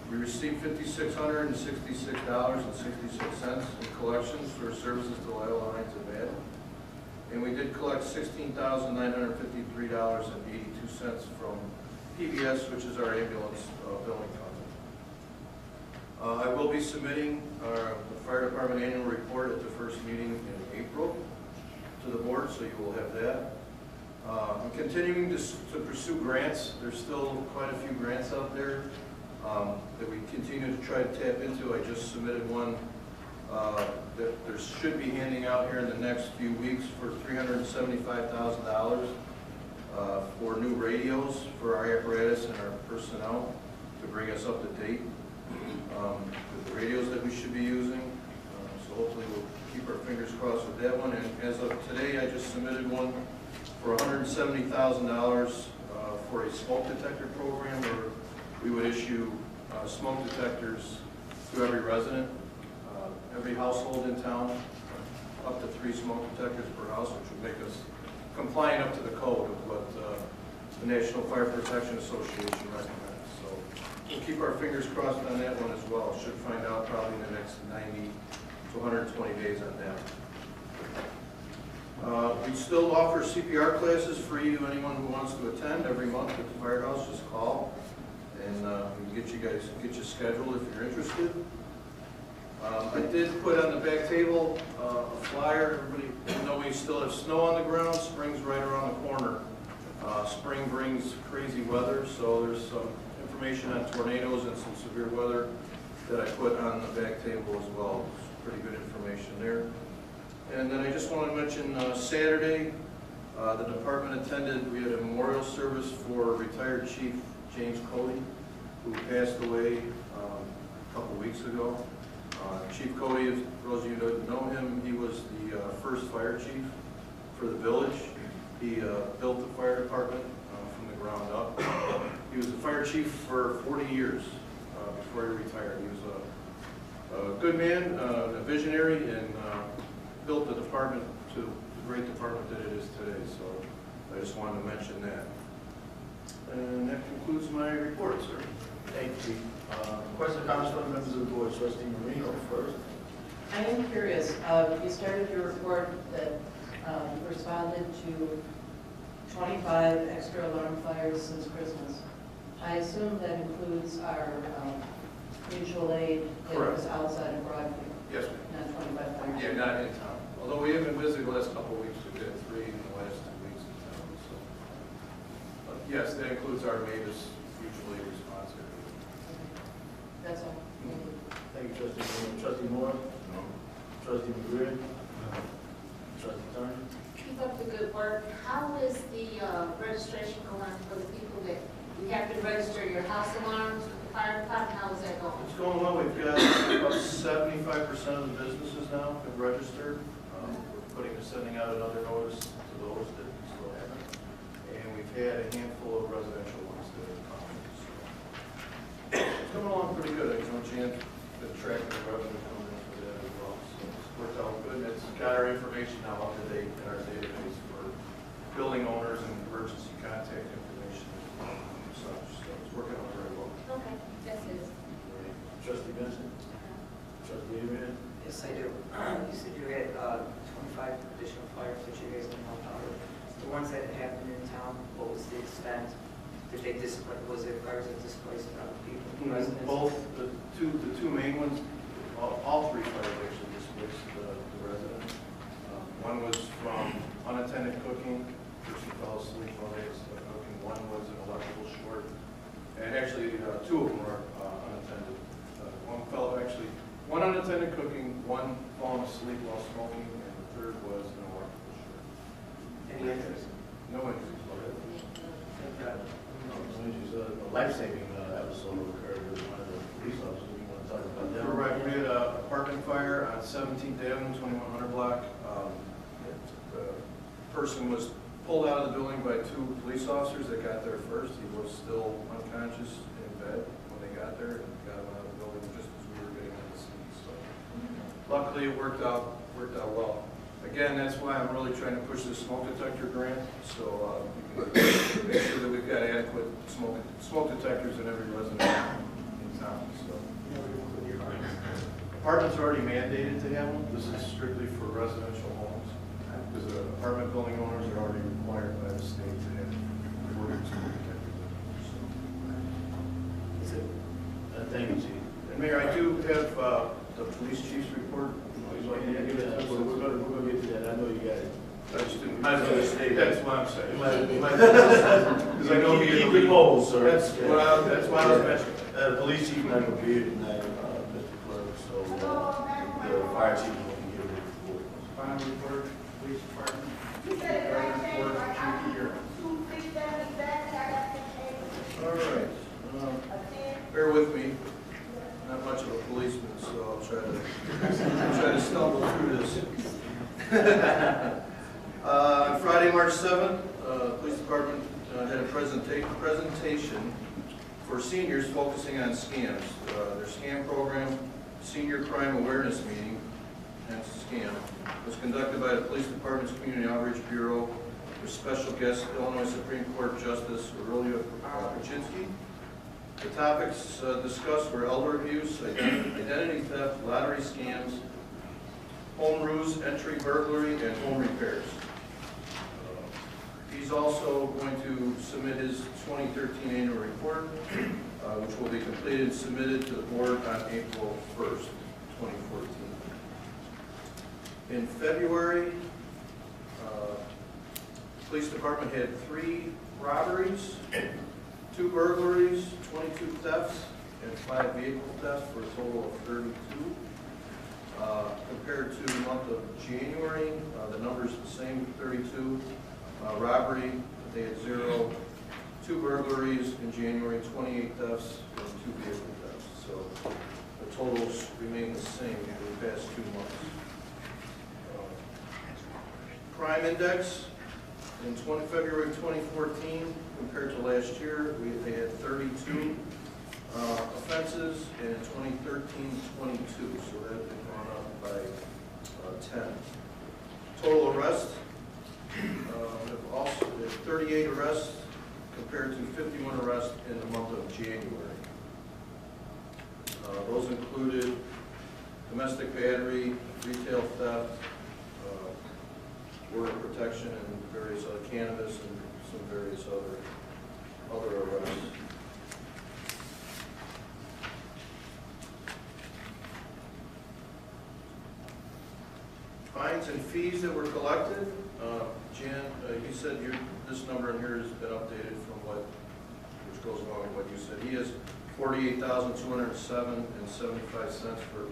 We received $5,666.66 in collections for services to Lila, Hines, and Madden. And we did collect $16,953.82 from PBS, which is our ambulance billing company. I will be submitting the fire department annual report at the first meeting in April to the board, so you will have that. I'm continuing to pursue grants. There's still quite a few grants out there that we continue to try to tap into. I just submitted one that there should be handing out here in the next few weeks for $375,000 for new radios for our apparatus and our personnel to bring us up to date with the radios that we should be using. So hopefully we'll keep our fingers crossed with that one. And as of today, I just submitted one for $170,000 for a smoke detector program where we would issue smoke detectors to every resident, every household in town, up to 3 smoke detectors per house, which would make us compliant up to the code of what the National Fire Protection Association recommends. So we'll keep our fingers crossed on that one as well. Should find out probably in the next 90 to 120 days on that. We still offer CPR classes free to anyone who wants to attend every month at the firehouse. Just call, and we can get you scheduled if you're interested. I did put on the back table a flyer. Everybody, even though we still have snow on the ground, spring's right around the corner. Spring brings crazy weather, so there's some information on tornadoes and some severe weather that I put on the back table as well. It's pretty good information there. And then I just want to mention Saturday, the department attended, we had a memorial service for retired Chief James Cody, who passed away a couple weeks ago. Chief Cody, for those of you who don't know him, he was the first fire chief for the village. He built the fire department from the ground up. He was the fire chief for 40 years before he retired. He was a good man, a visionary, and built the department to the great department that it is today. So I just wanted to mention that. And that concludes my report, sir. Thank you. Question, comments from members of the board. Trustee Marino first. I am curious, you started your report that you responded to 25 extra alarm fires since Christmas. I assume that includes our mutual aid that was outside of Broadview. Yes, ma'am. Not 25 fires. Yeah, not in town. Although we have been busy the last couple of weeks, we've had 3 Yes, that includes our Mavis mutually responsive. That's all. Thank you. Thank you, trustee Moore. Trustee Moore? No. Trustee McGrill? Trustee Turner? Keep up the good work. How is the registration going for the people that you have to register your house alarms with the fire department? How is that going? It's going well. We've got about 75% of the businesses now have registered. We're sending out another notice to those that still haven't. And we've had a handful of residential ones that have come. So it's coming along pretty good. There's no chance to track the revenue coming in for that as well. So it's worked out good. And it's got our information now up to date in our database for building owners and emergency contact information and such. So it's working out very well. Okay, that's it. Trustee Benson? Trustee Abraham? Yes, I do. You said you had 25 additional fires that you guys can help out with. The ones that happened in town, what was the extent? Did they displace, was it fires that displaced people, residents? Both, the two main ones, all three fires actually displaced the residents. One was from unattended cooking, person fell asleep while they was cooking. One was an electrical short. And actually, two of them were unattended. One unattended cooking, one falling asleep while smoking, and the third was an electrical short. Any injuries? No injuries. A life-saving episode occurred with one of the police officers. You want to talk about that? Correct. We had an apartment fire on 17th Avenue, 2100 block. The person was pulled out of the building by two police officers that got there first. He was still unconscious in bed when they got there and got him out of the building just as we were getting on the scene. So luckily it worked out well. Again, that's why I'm really trying to push this smoke detector grant, so we can make sure that we've got adequate smoke detectors in every resident in town. So apartments are already mandated to have them. This is strictly for residential homes, because the apartment building owners are already required by the state to have recorded smoke detectors. Thank you, Chief. And Mayor, I do have the police chief's report. We're going to get to that. I know you got it. I just didn't. Might as well stay there. That's what I'm saying. Because I know Keep your polls, sir. That's why I was mentioning. The police chief not going to be here tonight, Mr. Clerk, so the fire chief is going to give a report. Final report, police department. You said it right there, like I need 267 exactly, I got to All right. Bear with me. Not much of a policeman, so I'll try to stumble through this. Friday, March 7th, police department had a presentation for seniors focusing on scams. Their scam program, Senior Crime Awareness Meeting, hence scam, was conducted by the police department's Community Outreach Bureau with special guest Illinois Supreme Court Justice Aurelia Paczynski. The topics discussed were elder abuse, identity theft, lottery scams, home ruse, entry burglary, and home repairs. He's also going to submit his 2013 annual report, which will be completed and submitted to the board on April 1st, 2014. In February, police department had 3 robberies, 2 burglaries, 22 thefts, and 5 vehicle thefts for a total of 32. Compared to the month of January, the number's the same, 32. Robbery, they had 0. 2 burglaries in January, 28 thefts, and 2 vehicle thefts. So the totals remain the same for the past 2 months. Crime index. In February 2014, compared to last year, they had 32 offenses, and in 2013, 22. So that had gone up by 10. Total arrests, have also had 38 arrests compared to 51 arrests in the month of January. Those included domestic battery, retail theft, worker protection, and various other cannabis, and some various other arrests. Fines and fees that were collected, Jan, you said this number in here has been updated from which goes along with what you said. He has $48,207.75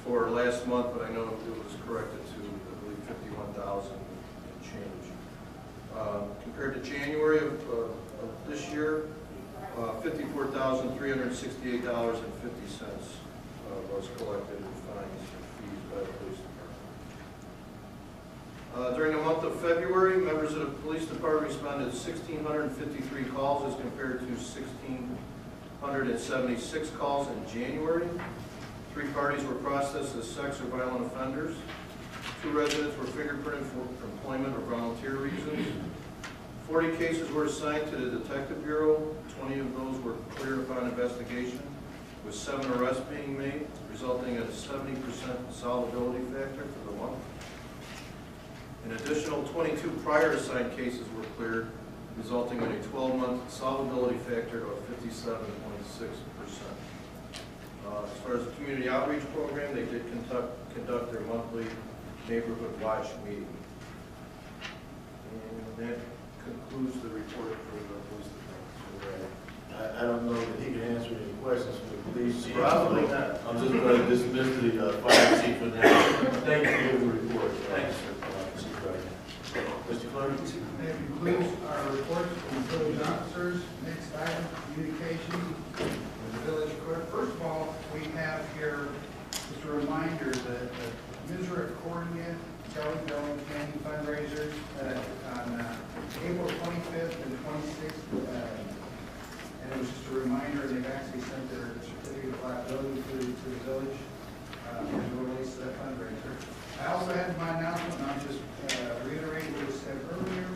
for last month, but I know it was corrected to, I believe, $51,000 and change. Compared to January of this year, $54,368.50 was collected in fines and fees by the police department. During the month of February, members of the police department responded to 1,653 calls as compared to 1,676 calls in January. 3 parties were processed as sex or violent offenders. 2 residents were fingerprinted for employment or volunteer reasons. 40 cases were assigned to the Detective Bureau. 20 of those were cleared upon investigation, with 7 arrests being made, resulting in a 70% solvability factor for the month. An additional 22 prior assigned cases were cleared, resulting in a 12-month solvability factor of 57.6%. As far as the community outreach program, they did conduct their monthly neighborhood watch meeting. And that concludes the report for the police department. I don't know that he can answer any questions for the police chief. Probably not. I'm just going to dismiss the fire chief for now. Thank you for the report. Thanks, Chief Wright. Mr. Clerk? That concludes our reports from the village officers. Next item, communication with the village clerk. First of all, we have here just a reminder that the Misericordia Jelly Belly Candy fundraiser on April 25th and 26th. And it was just a reminder, they've actually sent their certificate of liability to the village as it relates to that fundraiser. I also had my announcement, and I'll just reiterate what was said earlier.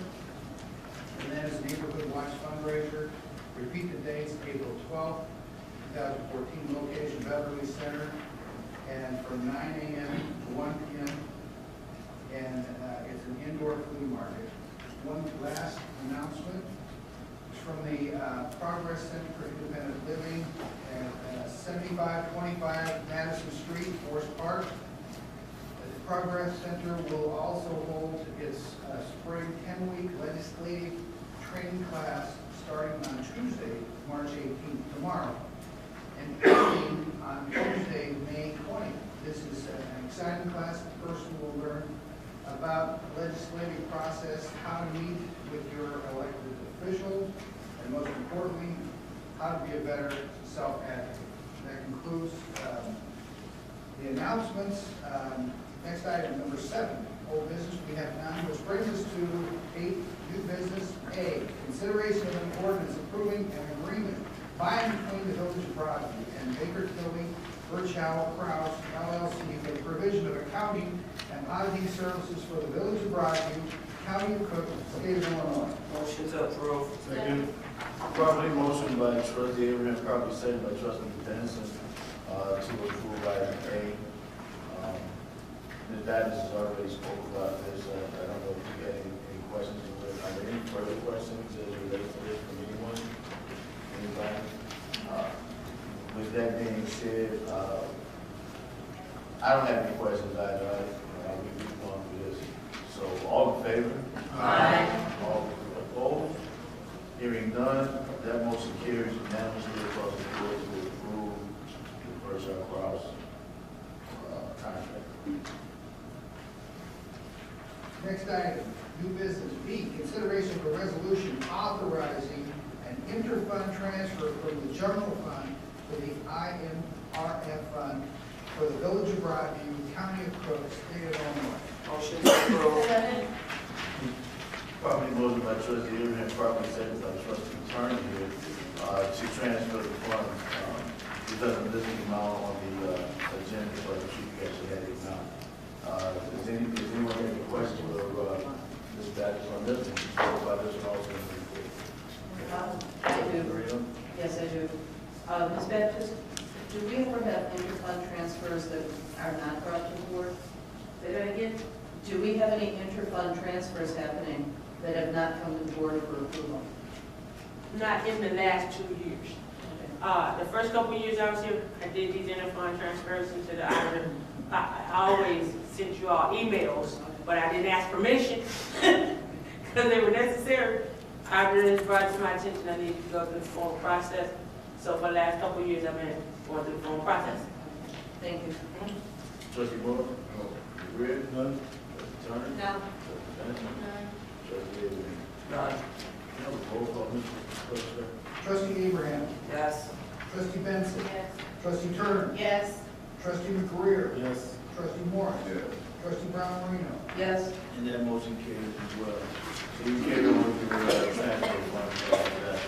And that is Neighborhood Watch fundraiser. Repeat the dates, April 12th, 2014, location Beverly Center, and from 9 a.m. to 1 p.m. And it's an indoor flea market. One last announcement. From the Progress Center for Independent Living at 7525 Madison Street, Forest Park. The Progress Center will also hold its spring 10-week legislative training class starting on Tuesday, March 18th, tomorrow, and ending on Tuesday, May 20th. This is an exciting class. The person will learn about the legislative process, how to meet with your elected officials, and most importantly, how to be a better self-advocate. That concludes the announcements. Next item, number 7, old business. We have none, which brings us to 8, new business. A, consideration of an ordinance approving an agreement by and between the Village of Broadview and Baker Tilly Birchow Krause LLC for the provision of accounting and auditing services for the Village of Broadview, County of Cook, State of Illinois. Motion to approve. Second. Properly motion by Trustee Abraham, properly second by Trustee Dennison to approve item A. Ms. Davis has already spoke about this. I don't know if you got any questions. Are there any further questions as it relates to this from anyone? Anybody? With that being said, I don't have any questions either. We've gone through this. So all in favor? Aye. All opposed? Hearing none, that motion carries unanimously across the board to approve the Birchow Krause contract. Next item, new business. B, consideration of a resolution authorizing an inter-fund transfer from the general fund to the IMRF fund for the Village of Broadview, County of Cook, State of Illinois. Motion to approve. Properly motion by Trustee Abraham, properly second by Trustee Turner here to transfer the funds. It doesn't list the amount on the agenda, but the chief actually had the amount. Does anyone have any questions or Ms. Davis on this? And spoke about this and also in the report. I do. Yes, I do. Ms. Baptist, do we ever have inter-fund transfers that are not brought to the board? Say that again? Do we have any inter-fund transfers happening that have not come to the board for approval? Not in the last 2 years. Okay. The first couple of years I was here, I did these interfund transfers into the auditor. I always sent you all emails, but I didn't ask permission because they were necessary. Auditor has brought to my attention I needed to go through the formal process. So for the last couple of years, I've been going through the formal process. Thank you. Trustee Moore? No. Greer? None. Trustee Turner? No. Trustee Benson? Trustee Abraham? None. Have a roll call, Mr. Clerk. Trustee Abraham. Yes. Trustee Benson. Yes. Trustee Turner. Yes. Trustee McCreer. Yes. Trustee Morris. Yes. Trustee Brown Marino. Yes. And that motion carries as well. So you carry on with your transfer fund after that.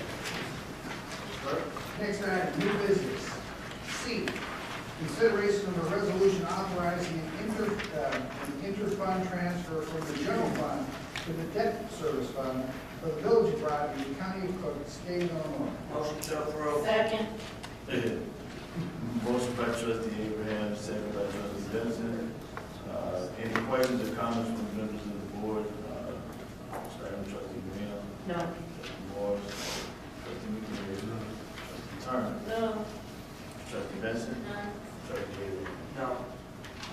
Clerk? Next item, new business. C, consideration of a resolution authorizing an inter-fund transfer from the general fund to the debt service fund for the village of Broadview, County of Cook, State of Illinois. Motion to approve. Second. Motion by trustee Abraham, second by trustee Benson. Any questions or comments from the members of the board? Starting with trustee Green, No. trustee Morris, trustee McNeary, trustee Turner, No. trustee Benson, None. trustee Abraham. No.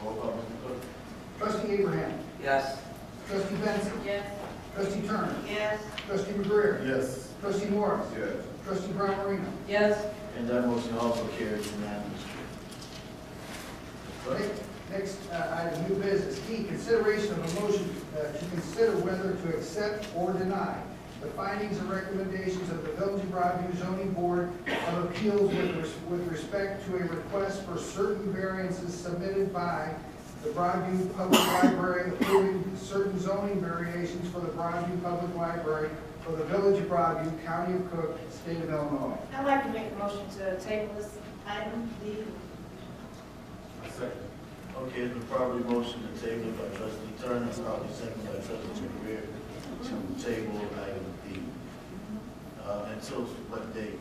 Roll call, Mr. Clerk. Trustee Abraham. Yes. Trustee Benson. Yes. Trustee Turner. Yes. Trustee McGreer. Yes. Trustee Morris. Yes. Trustee Brown Marino. Yes. And that motion also carries unanimously. Clerk? Next item, new business. D, consideration of a motion to consider whether to accept or deny the findings and recommendations of the Village of Broadview Zoning Board of Appeals with respect to a request for certain variances submitted by the Broadview Public Library, approving certain zoning variations for the Broadview Public Library for the Village of Broadview, County of Cook, State of Illinois. I'd like to make a motion to table this item, D. Second. Okay, it's been properly motion to table by trustee Turner, probably second by trustee McGreer to table item D. Until what date?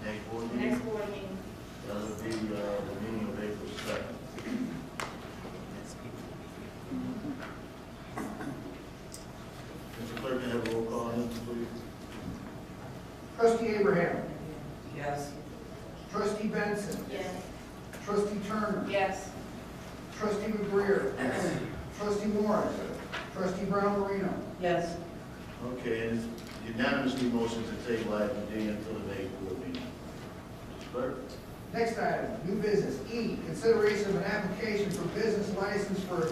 Next board meeting? Next board meeting. That would be the meeting of April 2nd. Mr. Clerk, can I have a roll call on this, please? Trustee Abraham. Yes. Trustee Benson. Yes. Trustee Turner. Yes. Trustee McGreer. Trustee Morris. Trustee Brown Marino. Yes. Okay, and it's unanimously motion to table item D until the May board meeting. Mr. Clerk? Next item, new business. E, consideration of an application for business license for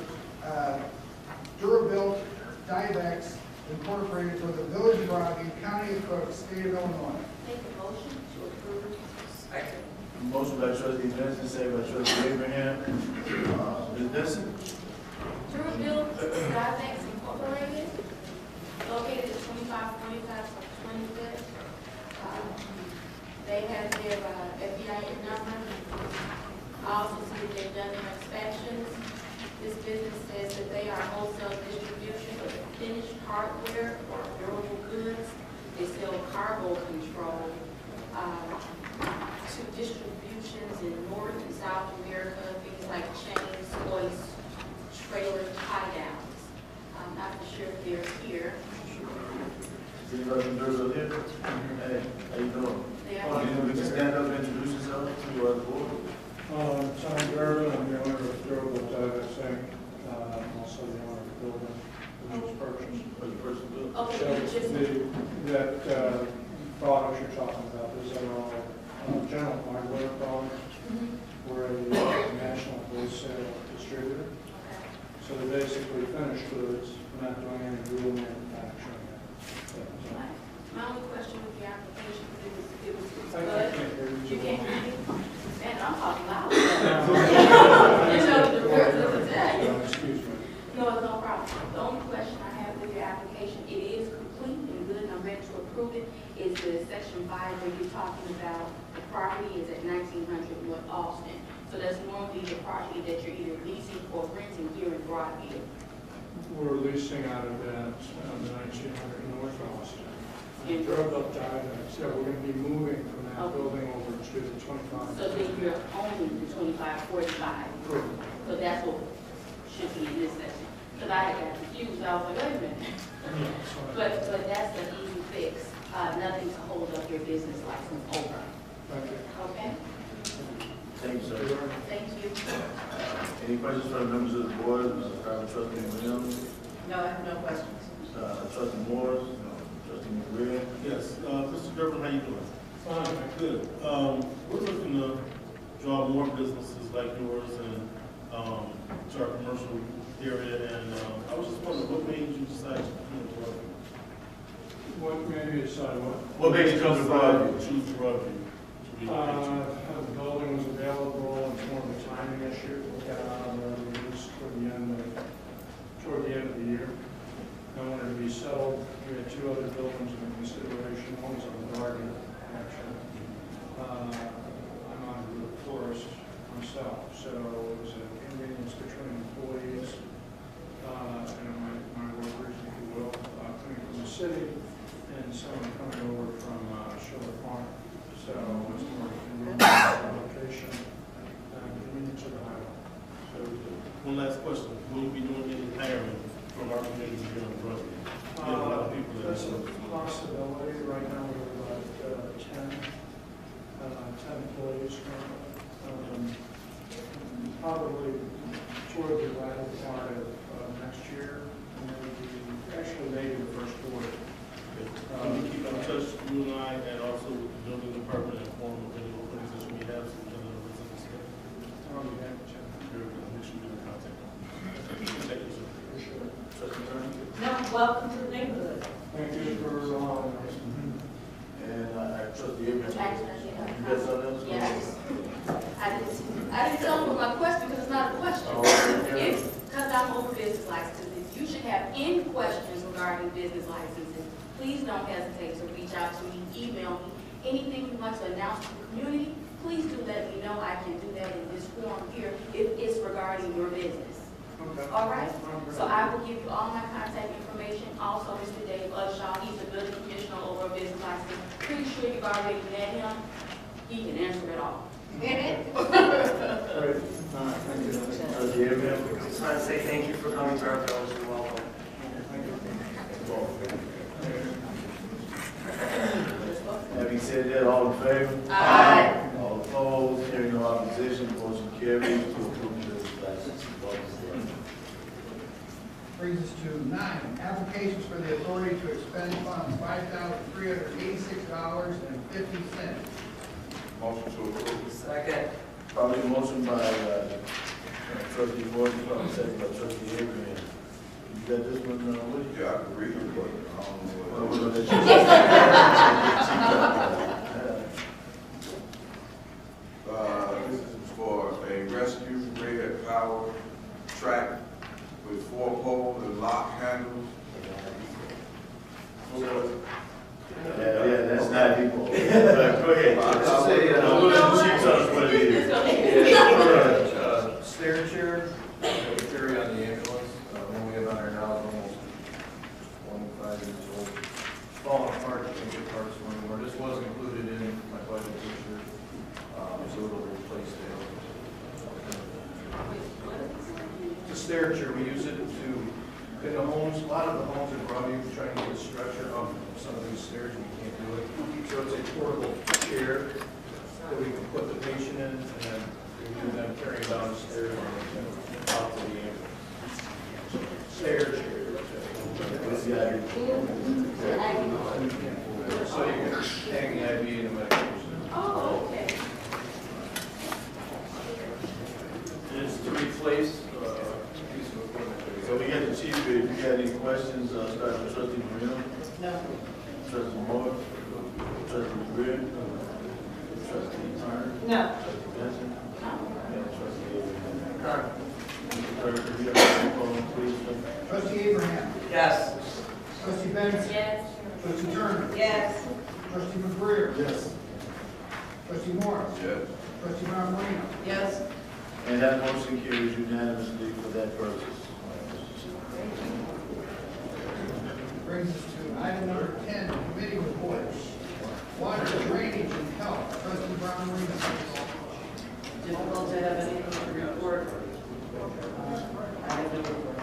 Durabuilt Divex Incorporated for the Village of Broadview, County of Cook, State of Illinois. Make a motion to approve. Second. Motion by trustee Benson, second by trustee Abraham. Ms. Benson? Durabuilt Divex Incorporated, located at 2545 25th. They have their FEIN number. I also see that they've done their inspections. This business says that they are wholesale distribution of finished hardware or durable goods. They sell cargo control to distributions in North and South America, things like chains, hoists, trailer tie-downs. I'm not sure if they're here. Is anybody from Durville here? Hey, how you doing? They Oh, are. would you stand up and introduce yourself to your board? Tom Gervin, I'm the owner of Durable Divex Inc., also the owner of the building, which was purchased. Or the person do? Okay, So just, that products you're talking about, these are all general hardware products. We're a national wholesale distributor, so they're basically finished goods, we're not doing any real manufacturing. my only question with the application, it was I good. can't hear you. You can't hear me? Man, I'm talking loud. You know, the words of the day. Excuse me. No, it's no problem. The only question I have with your application, it is complete and good, and I'm ready to approve it, is the section 5 where you're talking about the property is at 1900 North Austin. So that's normally the property that you're either leasing or renting here in Broadview. We're leasing out of that, the 1900 North Austin. Durable Divex, yeah, we're going to be moving from that Okay. building over to the 25. So then you're owning the 2545. Correct. So that's what should be in this section. Because I got confused, I was like, wait a minute. Yeah, so But that's an easy fix. nothing to hold up your business license over. Thank you. Okay? Thank you, sir. Thank you. Any questions for the members of the board? Trustee Williams, No, I have no questions. Trustee Morris, Trustee McGuire. Yes, Mr. Durbin, how you doing? Fine, good. We're looking to draw more businesses like yours and to our commercial area, and I was just wondering, what made you decide to come to Broadview? What made you decide what? What made you come to Broadview? Choose Broadview. The building was available, it's more of a timing issue. We got out of the lease toward the end of the year. I wanted to be settled. We had two other buildings in consideration. One was on the garden, actually. I'm on the forest myself, so it was an inconvenience between employees and my workers, if you will, coming from the city and someone coming over from Schiller Farm. So it's more convenient location and convenient to the highway. So One last question, will you be doing any hiring from our community here in Broadview? We have a lot of people that that's a possibility. Right now we have about 10 employees currently. Probably toward the latter part of next year, maybe the first quarter. Can you keep in touch, you and I, and also with the building department and form of any openings that we have, so we can let residents know? Very good. Make sure you're in contact. Thank you, sir. Appreciate it. Trustee Turner? No, welcome to the neighborhood. Thank you for allowing us. And Trustee Abraham. Actually, You got something else? yeah, I didn't tell them my question because it's not a question. Because I'm over business licenses. You should have any questions regarding business licenses. Please don't hesitate to reach out to me, email me. Anything you want to announce to the community, please do let me know. I can do that in this form here if it's regarding your business. Okay. All right? So I will give you all my contact information. Also, Mr. Dave Upshaw, he's the building commissioner over a business license. Pretty sure you've already met him. He can answer it all. Great. All right, thank you. Trustee Abraham. I just want to say thank you for coming to our village, you're welcome. Having said that, all in favor? Aye. All opposed, hearing no opposition, motion carries to approve the license. Brings us to 9, applications for the authority to expend funds, $5,386.50. Motion to approve. Second. Probably motion by Trustee Gordon, probably second by Trustee Abraham. You got this one, Woody? Yeah, I can read it, but I don't know Well, what we're it gonna is. This is for a rescue red power track with 4 poles and lock handles. Yeah, that's not equal. Go ahead. We'll let the chief tell us what it is. Stair chair that we carry on the ambulance. When we have on our now is almost 25 years old. It's falling apart, can't get parts anymore. This was included in my budget this year. So it'll replace that. The stair chair, we use it to, in the homes, a lot of the homes in Broadview, trying to get a structure up some of these stairs, and we can't do it. So it's a portable chair that we can put the patient in, and then we do them carrying down the stairs and out to the ambulance. Stair chair. What's the idea? So you can hang the IV in the medication. Oh, okay. It's to replace a piece of equipment. So we got the chief here. If you got any questions, start with Trustee Marino. No. Trustee Moore. Trustee McGuire. Trustee Turner. No. Trustee Benson. And Trustee Abraham. None. Mr. Clerk, could you have a roll call, please? Trustee Abraham. Yes. Trustee Benson. Yes. Trustee Turner. Yes. Trustee McGuire. Yes. Trustee Morris. Yes. Trustee Marino. Yes. And that motion carries unanimously for that purpose. Brings us to item number 10, committee reports. Water, drainage, and health. Trustee Brown Marino. Difficult to have anything to report. I have no report.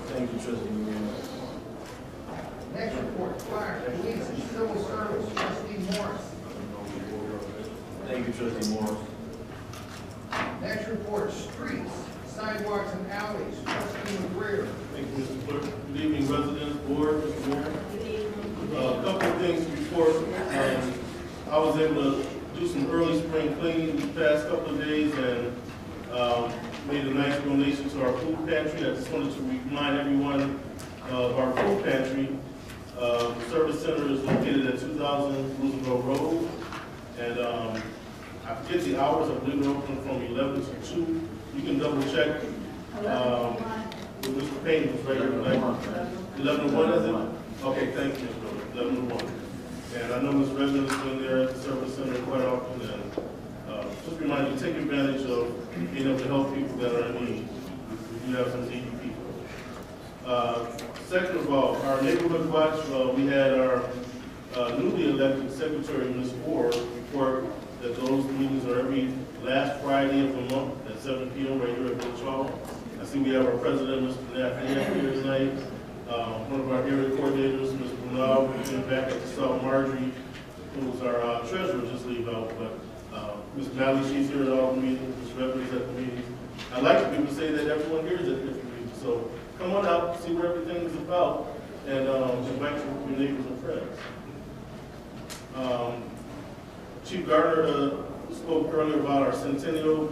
Thank you, Trustee Marino. Next report, fire, police, and Trustee Morris. Next report, streets, sidewalks, and alleys. Trustee McGreer. Thank you, Mr. Clerk. Good evening, residents, board, Mr. Mayor. A couple of things to report. I was able to do some early spring cleaning these past couple of days and made a nice donation to our food pantry. I just wanted to remind everyone of our food pantry. The service center is located at 2000 Roosevelt Road. And I forget the hours, I believe they're open from 11 to 2. You can double check. With Mr. Payne was right here tonight. 11 to 1, is it? Okay, thank you, Mr. 11 to 1. And I know Ms. Redmond has been there at the service center quite often, and just remind you, take advantage of being able to help people that are in need. We do have some needy people. Second of all, our neighborhood watch, we had our newly elected secretary, Ms. Ward, report that those meetings are every last Friday of the month at 7 p.m. right here at Village Hall. I see we have our president, Mr. Nathaniel, here tonight. One of our area coordinators, Mr. Brunel, came back at the South Marjorie, who was our treasurer, just leave out. But Ms. Malley, she's here at all the meetings, Ms. Redmond is at the meetings. I like for people to say that everyone here is at different meetings. So come on out, see what everything is about, and invite your neighbors and friends. Chief Gardner spoke earlier about our centennial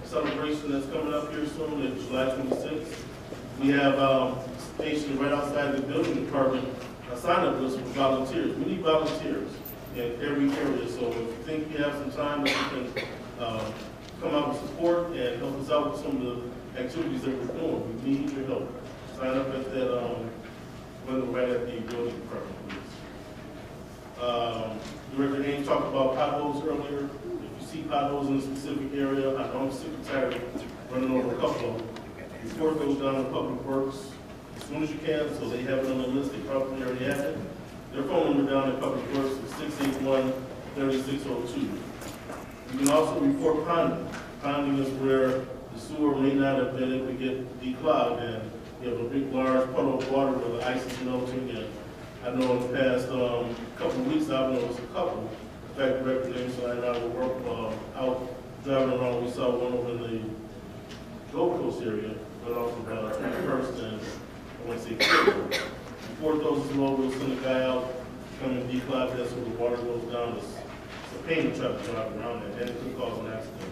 celebration that's coming up here soon, on July 26th. We have stationed right outside the building department a sign-up list for volunteers. We need volunteers in every area, so if you think you have some time that you can come out and support and help us out with some of the activities that we're doing, we need your help. Sign up at that window right at the building department, please. Director Haynes talked about potholes earlier. If you see potholes in a specific area, I know I'm sick and tired of running over a couple of them. Report those down to Public Works as soon as you can, so they have it on the list. They probably already have it. Their phone number down at Public Works is 681-3602. You can also report ponding. Ponding is where the sewer may not have been able to get declogged, and you have a big, large puddle of water where the ice is melting. And I know in the past couple of weeks, I've noticed a couple. In fact, Director James and I were out driving around. We saw one over in the Gold Coast area, but also about 21st and I want to say before those is low, we'll send a guy out to come and declog that so the water goes down. It's a pain to try to drive around that, and it could cause an accident.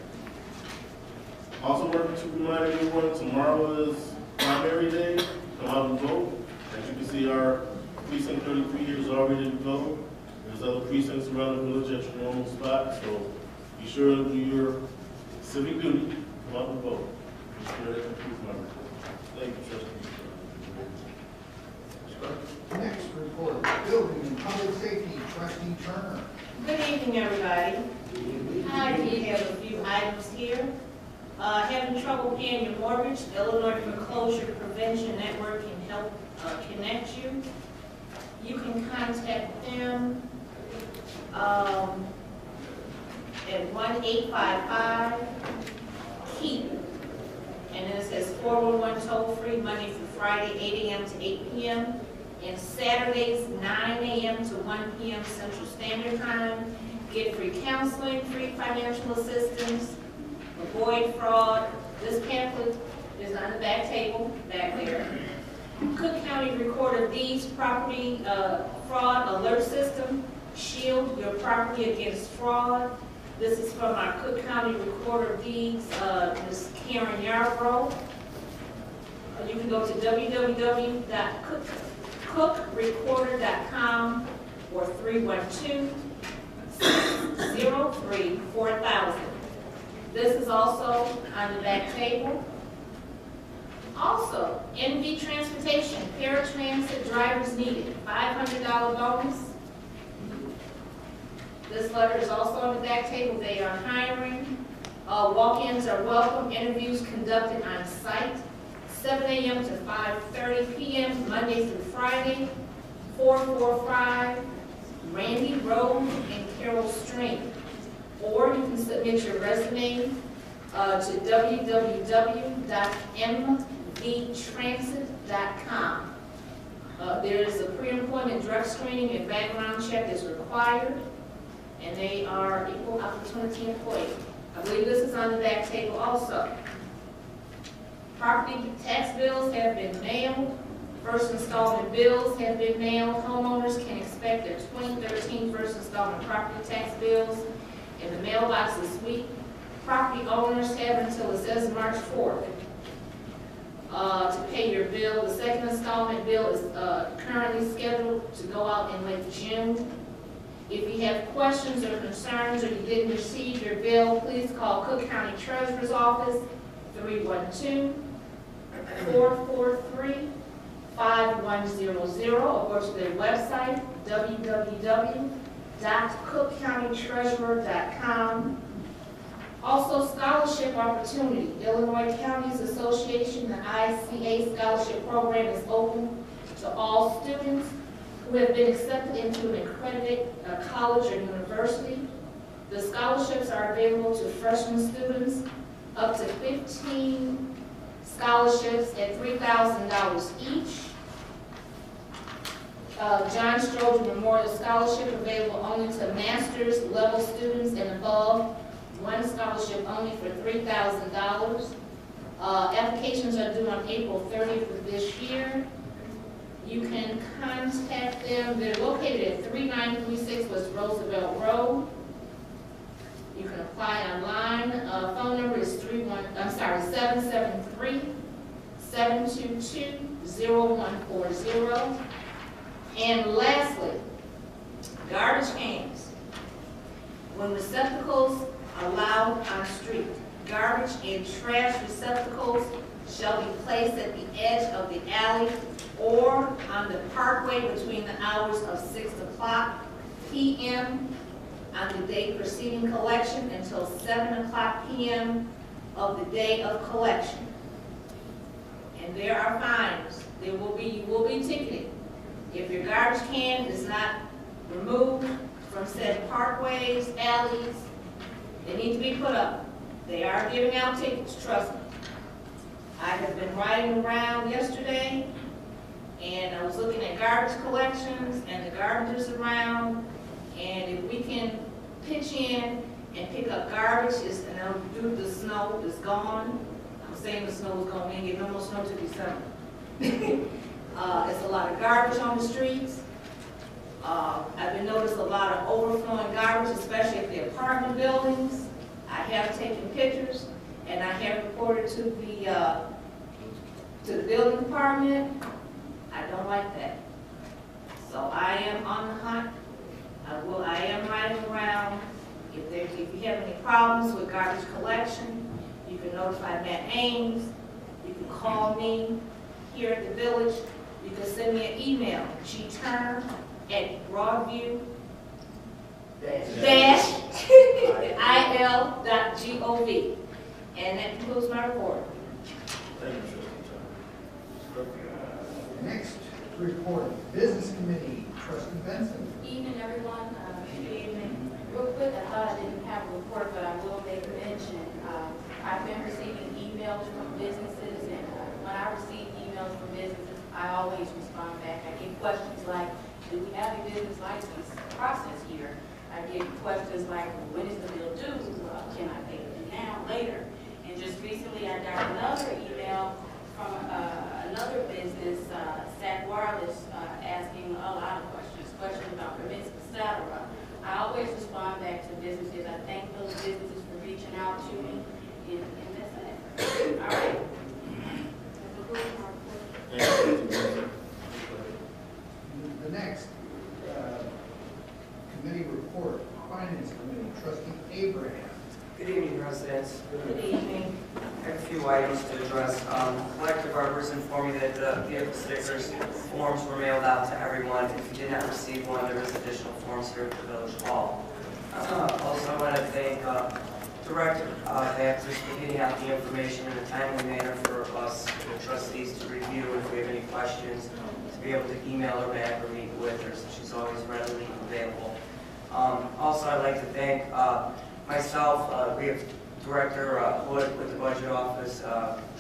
Also working to remind everyone, tomorrow is primary day. Come out and vote. As you can see, our precinct 33 here is already to go. There's other precincts around the village at your normal spot, so be sure to do your civic duty. Come out and vote. Be sure that concludes my report. Thank you, Trustee. Next report, building and public safety. Trustee Turner. Good evening, everybody. I did have a few items here. Having trouble paying your mortgage, Illinois Foreclosure Prevention Network can help connect you. You can contact them at 1-855-KEEP. And then it says 411 toll-free, Monday through Friday, 8 a.m. to 8 p.m. And Saturdays, 9 a.m. to 1 p.m. Central Standard Time. Get free counseling, free financial assistance, avoid fraud. This pamphlet is on the back table, back there. Cook County Recorder of Deeds Property Fraud Alert System. Shield your property against fraud. This is from our Cook County Recorder of Deeds, Ms. Karen Yarbrough. You can go to www.cookrecorder.com or 312-603-4000. This is also on the back table. Also, NV Transportation, paratransit drivers needed, $500 bonus. This letter is also on the back table. They are hiring. Walk-ins are welcome. Interviews conducted on site, 7 a.m. to 5:30 p.m. Monday through Friday, 445 Randy Road and Carroll Stream. Or you can submit your resume to www.mvtransit.com. There is a pre-employment drug screening and background check is required. and they are equal opportunity employees. I believe this is on the back table also. Property tax bills have been mailed. First installment bills have been mailed. Homeowners can expect their 2013 first installment property tax bills in the mailbox this week. Property owners have until it says March 4th to pay your bill. The second installment bill is currently scheduled to go out in late June. If you have questions or concerns or you didn't receive your bill, please call Cook County Treasurer's Office 312-443-5100 or go to their website www.cookcountytreasurer.com. Also, scholarship opportunity. Illinois Counties Association, the ICA scholarship program is open to all students who have been accepted into an accredited college or university. The scholarships are available to freshman students, up to 15 scholarships at $3,000 each. John Stroger Memorial Scholarship available only to master's level students and above. One scholarship only for $3,000. Applications are due on April 30th of this year. You can contact them. They're located at 3936 West Roosevelt Road. You can apply online. Phone number is 772-0140. And lastly, garbage cans. When receptacles allowed on street, garbage and trash receptacles shall be placed at the edge of the alley or on the parkway between the hours of 6 o'clock p.m. on the day preceding collection until 7 o'clock p.m. of the day of collection. And there are fines. You will be ticketed. If your garbage can is not removed from said parkways, alleys, they need to be put up. They are giving out tickets, trust me. I have been riding around yesterday, and I was looking at garbage collections and the garbagers around, and if we can pitch in and pick up garbage, and due to the snow is gone. I'm saying the snow is going, we ain't getting no more snow till December. It's a lot of garbage on the streets. I've been noticing a lot of overflowing garbage, especially at the apartment buildings. I have taken pictures, and I have reported to the building department. I don't like that. So I am on the hunt. I am riding around. If you have any problems with garbage collection, you can notify Matt Ames. You can call me here at the village. You can send me an email, gturner@broadview-il.gov. And that concludes my report. Thank you, Trustee Turner. Next report, Business Committee, Trustee Benson. Evening, everyone. Good evening. Real quick, I thought I didn't have a report, but I will make mention. I've been receiving emails from businesses, and when I receive emails from businesses, I always respond back. I get questions like, do we have a business license process here? I get questions like, when is the bill due? Can I pay it now, later? And just recently, I got another email from another business, Sac Wireless, asking a lot of questions about permits, etc. I always respond back to businesses. I thank those businesses for reaching out to me, and that's it. All right. The next committee report, Finance Committee, Trustee Abraham. Good evening, residents. Good evening. I have a few items to address. Collective Arbors informed me that the vehicle stickers forms were mailed out to everyone. If you did not receive one, there is additional forms here at the Village Hall. Also, I want to thank Director Baxter for getting out the information in a timely manner for us, the trustees, to review. If we have any questions, to be able to email her back or meet with her, so she's always readily available. Also, I'd like to thank myself, we have Director Hood with the Budget Office,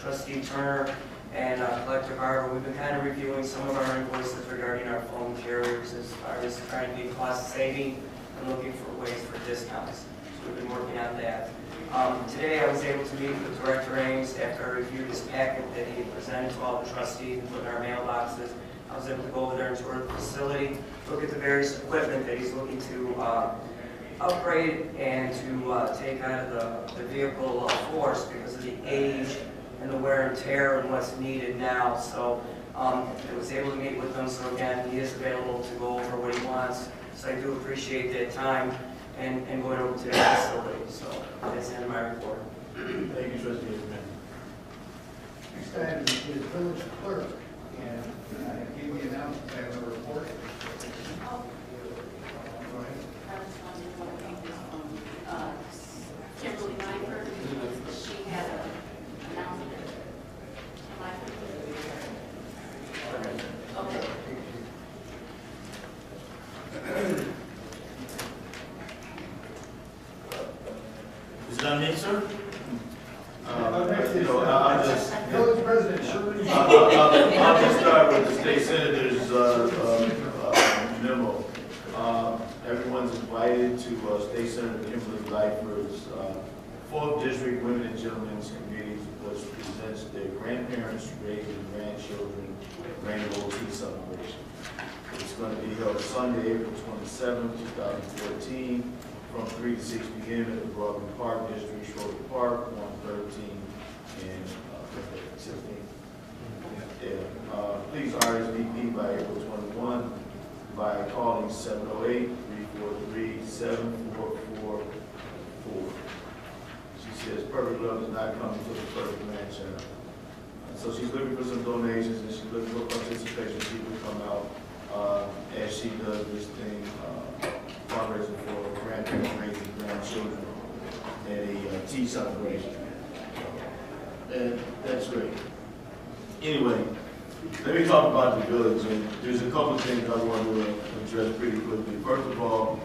Trustee Turner, and Collector Barber. We've been kind of reviewing some of our invoices regarding our phone carriers as far as trying to be cost saving. been looking for ways for discounts. So we've been working on that. Today I was able to meet with Director Ames after I reviewed his packet that he had presented to all the trustees and put in our mailboxes. I was able to go over there and tour the facility, look at the various equipment that he's looking to upgrade and to take out of the vehicle force because of the age and the wear and tear and what's needed now. So I was able to meet with him. So again, he is available to go over what he wants. So I do appreciate that time and going over to that facility. So that's the end of my report. Thank you, Trustee Hickman. Next item is village clerk, and I gave the announcement, I have a report. Oh, Go ahead. I just wanted to read this from Kimberly Langford. She had an announcement. Am I? Okay. Is that me, sir? Next You is, know, I'll just, Village President Shirley. I'll just start with the state senator's memo. Everyone's invited to State Senator Kimberly Lightford's 4th District Women and Gentlemen's Committee, which presents their grandparents raising grandchildren Grand Old Tea celebration. It's going to be held Sunday, April 27, 2014, from 3 to 6 p.m. at the Broadview Park District, Schroeder Park, 113 and 16. Yeah. Please RSVP by April 21 by calling 708-343-7444. She says perfect love does not come to the perfect grandchild. So she's looking for some donations and she's looking for participation. People come out as she does this thing, fundraising for grandparents raising grandchildren and a tea celebration. And that's great. Anyway, let me talk about the village. And there's a couple of things I want to address pretty quickly. First of all,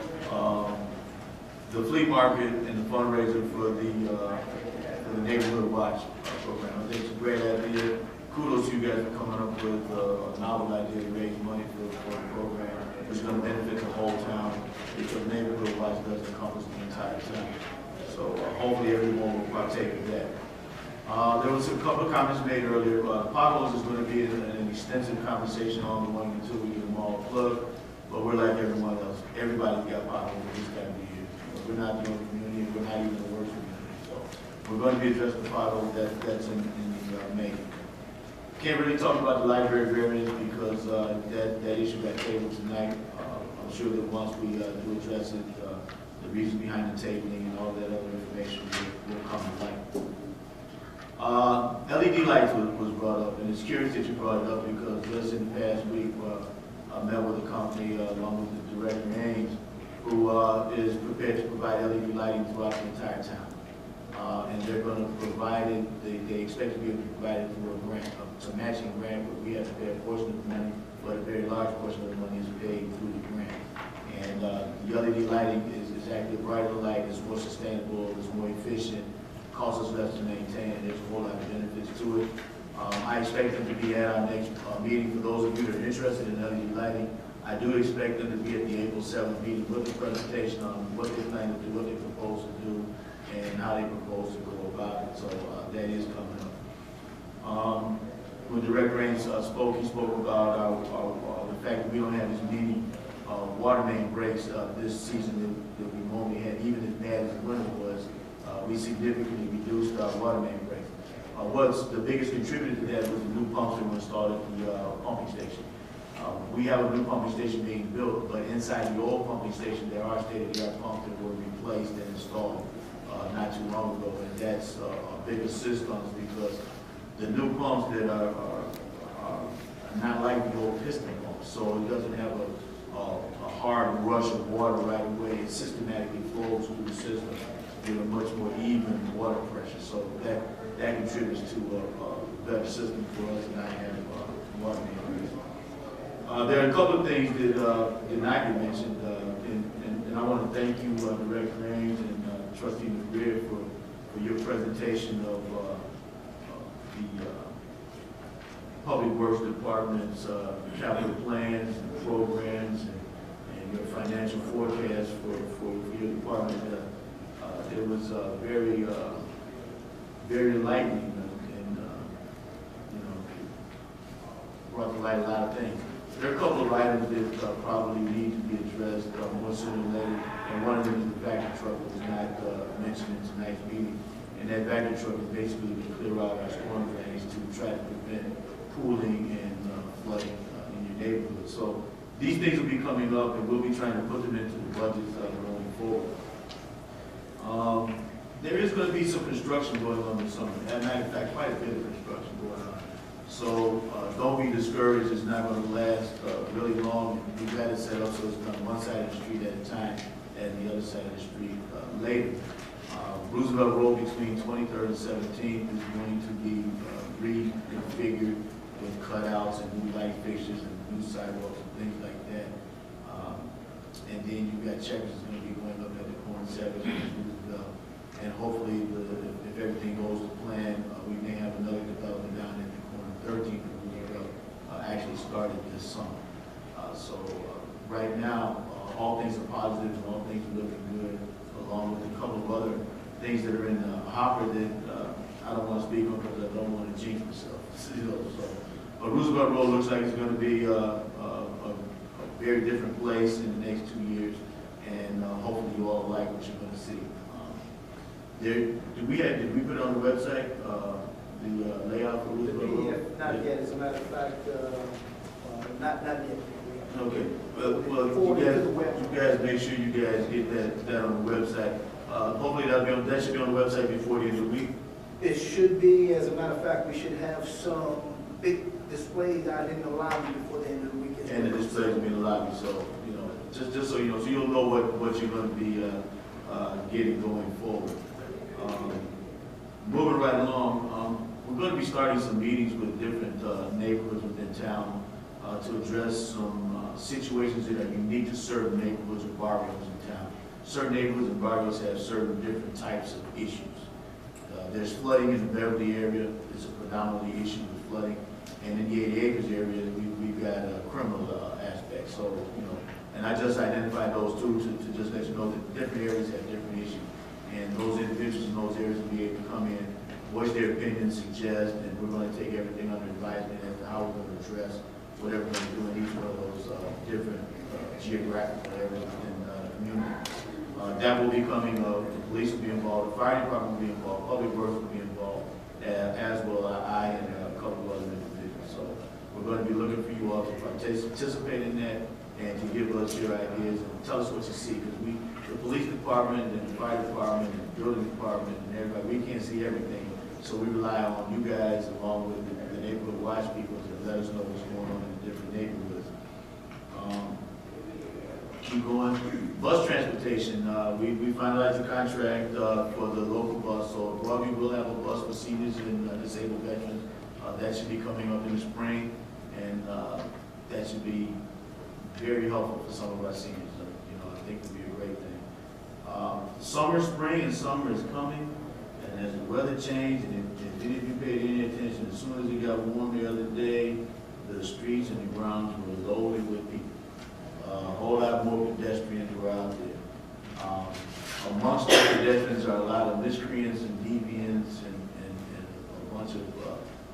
the flea market and the fundraiser for the Neighborhood Watch program. I think it's a great idea. Kudos to you guys for coming up with a novel idea to raise money for the program. It's going to benefit the whole town because Neighborhood Watch does encompass the entire town. So hopefully everyone will partake of that. There was a couple of comments made earlier. Potholes is going to be an extensive conversation on the 1 and 2. We get them all plugged, but we're like everyone else. Everybody's got potholes this time of year. We're not the only community. We're not even the worst community. So we're going to be addressing the potholes that's in the making. Can't really talk about the library variance because that issue got tabled tonight. I'm sure that once we do address it, the reason behind the tabling and all that other information will come to light. LED lights was brought up, and it's curious that you brought it up because just in the past week, I met with a company along with the Director Ames, who is prepared to provide LED lighting throughout the entire town. And they're going to provide it, they expect to be able to provide it through a grant, a matching grant, but we have to pay a portion of the money, but a very large portion of the money is paid through the grant. And the LED lighting is actually a brighter light, it's more sustainable, it's more efficient, costs us less to maintain, and there's a whole lot of benefits to it. I expect them to be at our next meeting. For those of you that are interested in LED lighting, I do expect them to be at the April 7th meeting with a presentation on what they plan to do, what they propose to do, and how they propose to go about it. So that is coming up. When Director Ames spoke, he spoke about the fact that we don't have as many water main breaks this season that we normally had, even as bad as the winter was. We significantly reduced our water main breaks. What's the biggest contributor to that was the new pumps that were installed at the pumping station. We have a new pumping station being built, but inside the old pumping station, there are state-of-the-art pumps that were replaced and installed not too long ago, and that's a big assist on us because the new pumps that are not like the old piston pumps, so it doesn't have a hard rush of water right away. It systematically flows through the system with a much more even water pressure, so that contributes to a better system for us and not having water main breaks. There are a couple of things that not get mentioned, and I want to thank you, Director Ames and Trustee McGreer, for your presentation of the Public Works Department's capital plans and programs and your financial forecast for your department. It was very enlightening and you know, brought to light a lot of things. There are a couple of items that probably need to be addressed more sooner than later, and one of them is the vacuum truck that was not mentioned in tonight's meeting. And that vacuum truck is basically to clear out our storm drains to try to prevent pooling and flooding in your neighborhood. So these things will be coming up, and we'll be trying to put them into the budgets going forward. There is going to be some construction going on this summer. As a matter of fact, quite a bit of construction going on. So don't be discouraged. It's not going to last really long. We've got it set up so it's on one side of the street at a time and the other side of the street later. Roosevelt Road between 23rd and 17th is going to be reconfigured with cutouts and new light fixtures and new sidewalks and things like that. And then you've got Checkers is going to be going up at the corner 7th and Roosevelt. And hopefully, if everything goes to plan, we may have another development down at the corner 13th and Roosevelt actually started this summer. Right now, all things are positive and all things are looking good, along with a couple of other things that are in the hopper that I don't want to speak on because I don't want to jinx myself. But Roosevelt Road looks like it's going to be a very different place in the next 2 years, and hopefully you all like what you're going to see. Did we put it on the website, the layout for Roosevelt Road? Not yet, as a matter of fact, not yet. Okay, well you guys make sure you guys get that on the website. Hopefully that should be on the website before the end of the week. It should be, as a matter of fact, we should have some big displays out in the lobby before the end of the week. And the displays will be in the lobby, so, you know, just so you know, so you'll know what you're going to be getting going forward. Moving right along, we're going to be starting some meetings with different neighborhoods within town to address some situations that are unique to certain neighborhoods or barrios in town. Certain neighborhoods and barrios have certain different types of issues. There's flooding in the Beverly area. It's a predominantly issue with flooding. And in the 80 acres area, we've got a criminal aspect. So, you know, and I just identified those two to just let you know that different areas have different issues. And those individuals in those areas will be able to come in, voice their opinions, suggest, and we're going to take everything under advisement as to how we're going to address whatever we're going to do in each one of those different geographical areas within the community. That will be coming, the police will be involved, the fire department will be involved, public works will be involved, as well I and a couple of other individuals. So we're going to be looking for you all to participate in that and to give us your ideas and tell us what you see, because the police department and the fire department and the building department and everybody, we can't see everything. So we rely on you guys along with the neighborhood watch people to let us know what's going on in the different neighborhoods. Keep going. Bus transportation, we finalized the contract for the local bus. So Broadview will have a bus for seniors and disabled veterans. That should be coming up in the spring, and that should be very helpful for some of our seniors. You know, I think it'll be a great thing. Spring and summer is coming, and as the weather changed, and if any of you paid any attention, as soon as it got warm the other day, the streets and the grounds were loaded with people. A whole lot more pedestrians were out there. Amongst the pedestrians are a lot of miscreants and deviants and a bunch of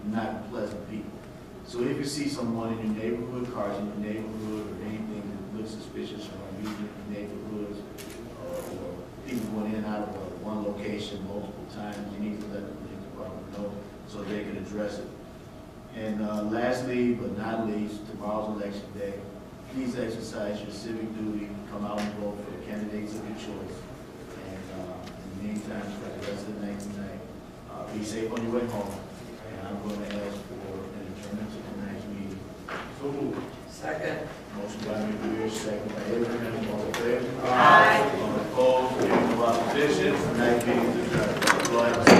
not pleasant people. So if you see someone in your neighborhood, cars in your neighborhood, or anything that looks suspicious or unusual in neighborhoods, or people going in and out of one location multiple times, you need to let the police department know so they can address it. And lastly, but not least, tomorrow's election day. Please exercise your civic duty, come out and vote for the candidates of your choice. And in the meantime, for the rest of the night tonight, be safe on your way home. And I'm going to ask for an adjournment to tonight's meeting. So moved. Second. Motion by Mr. Weir, second by Abraham. All in favor? Aye. All opposed? Hearing no opposition. Tonight's meeting is adjourned. Go ahead.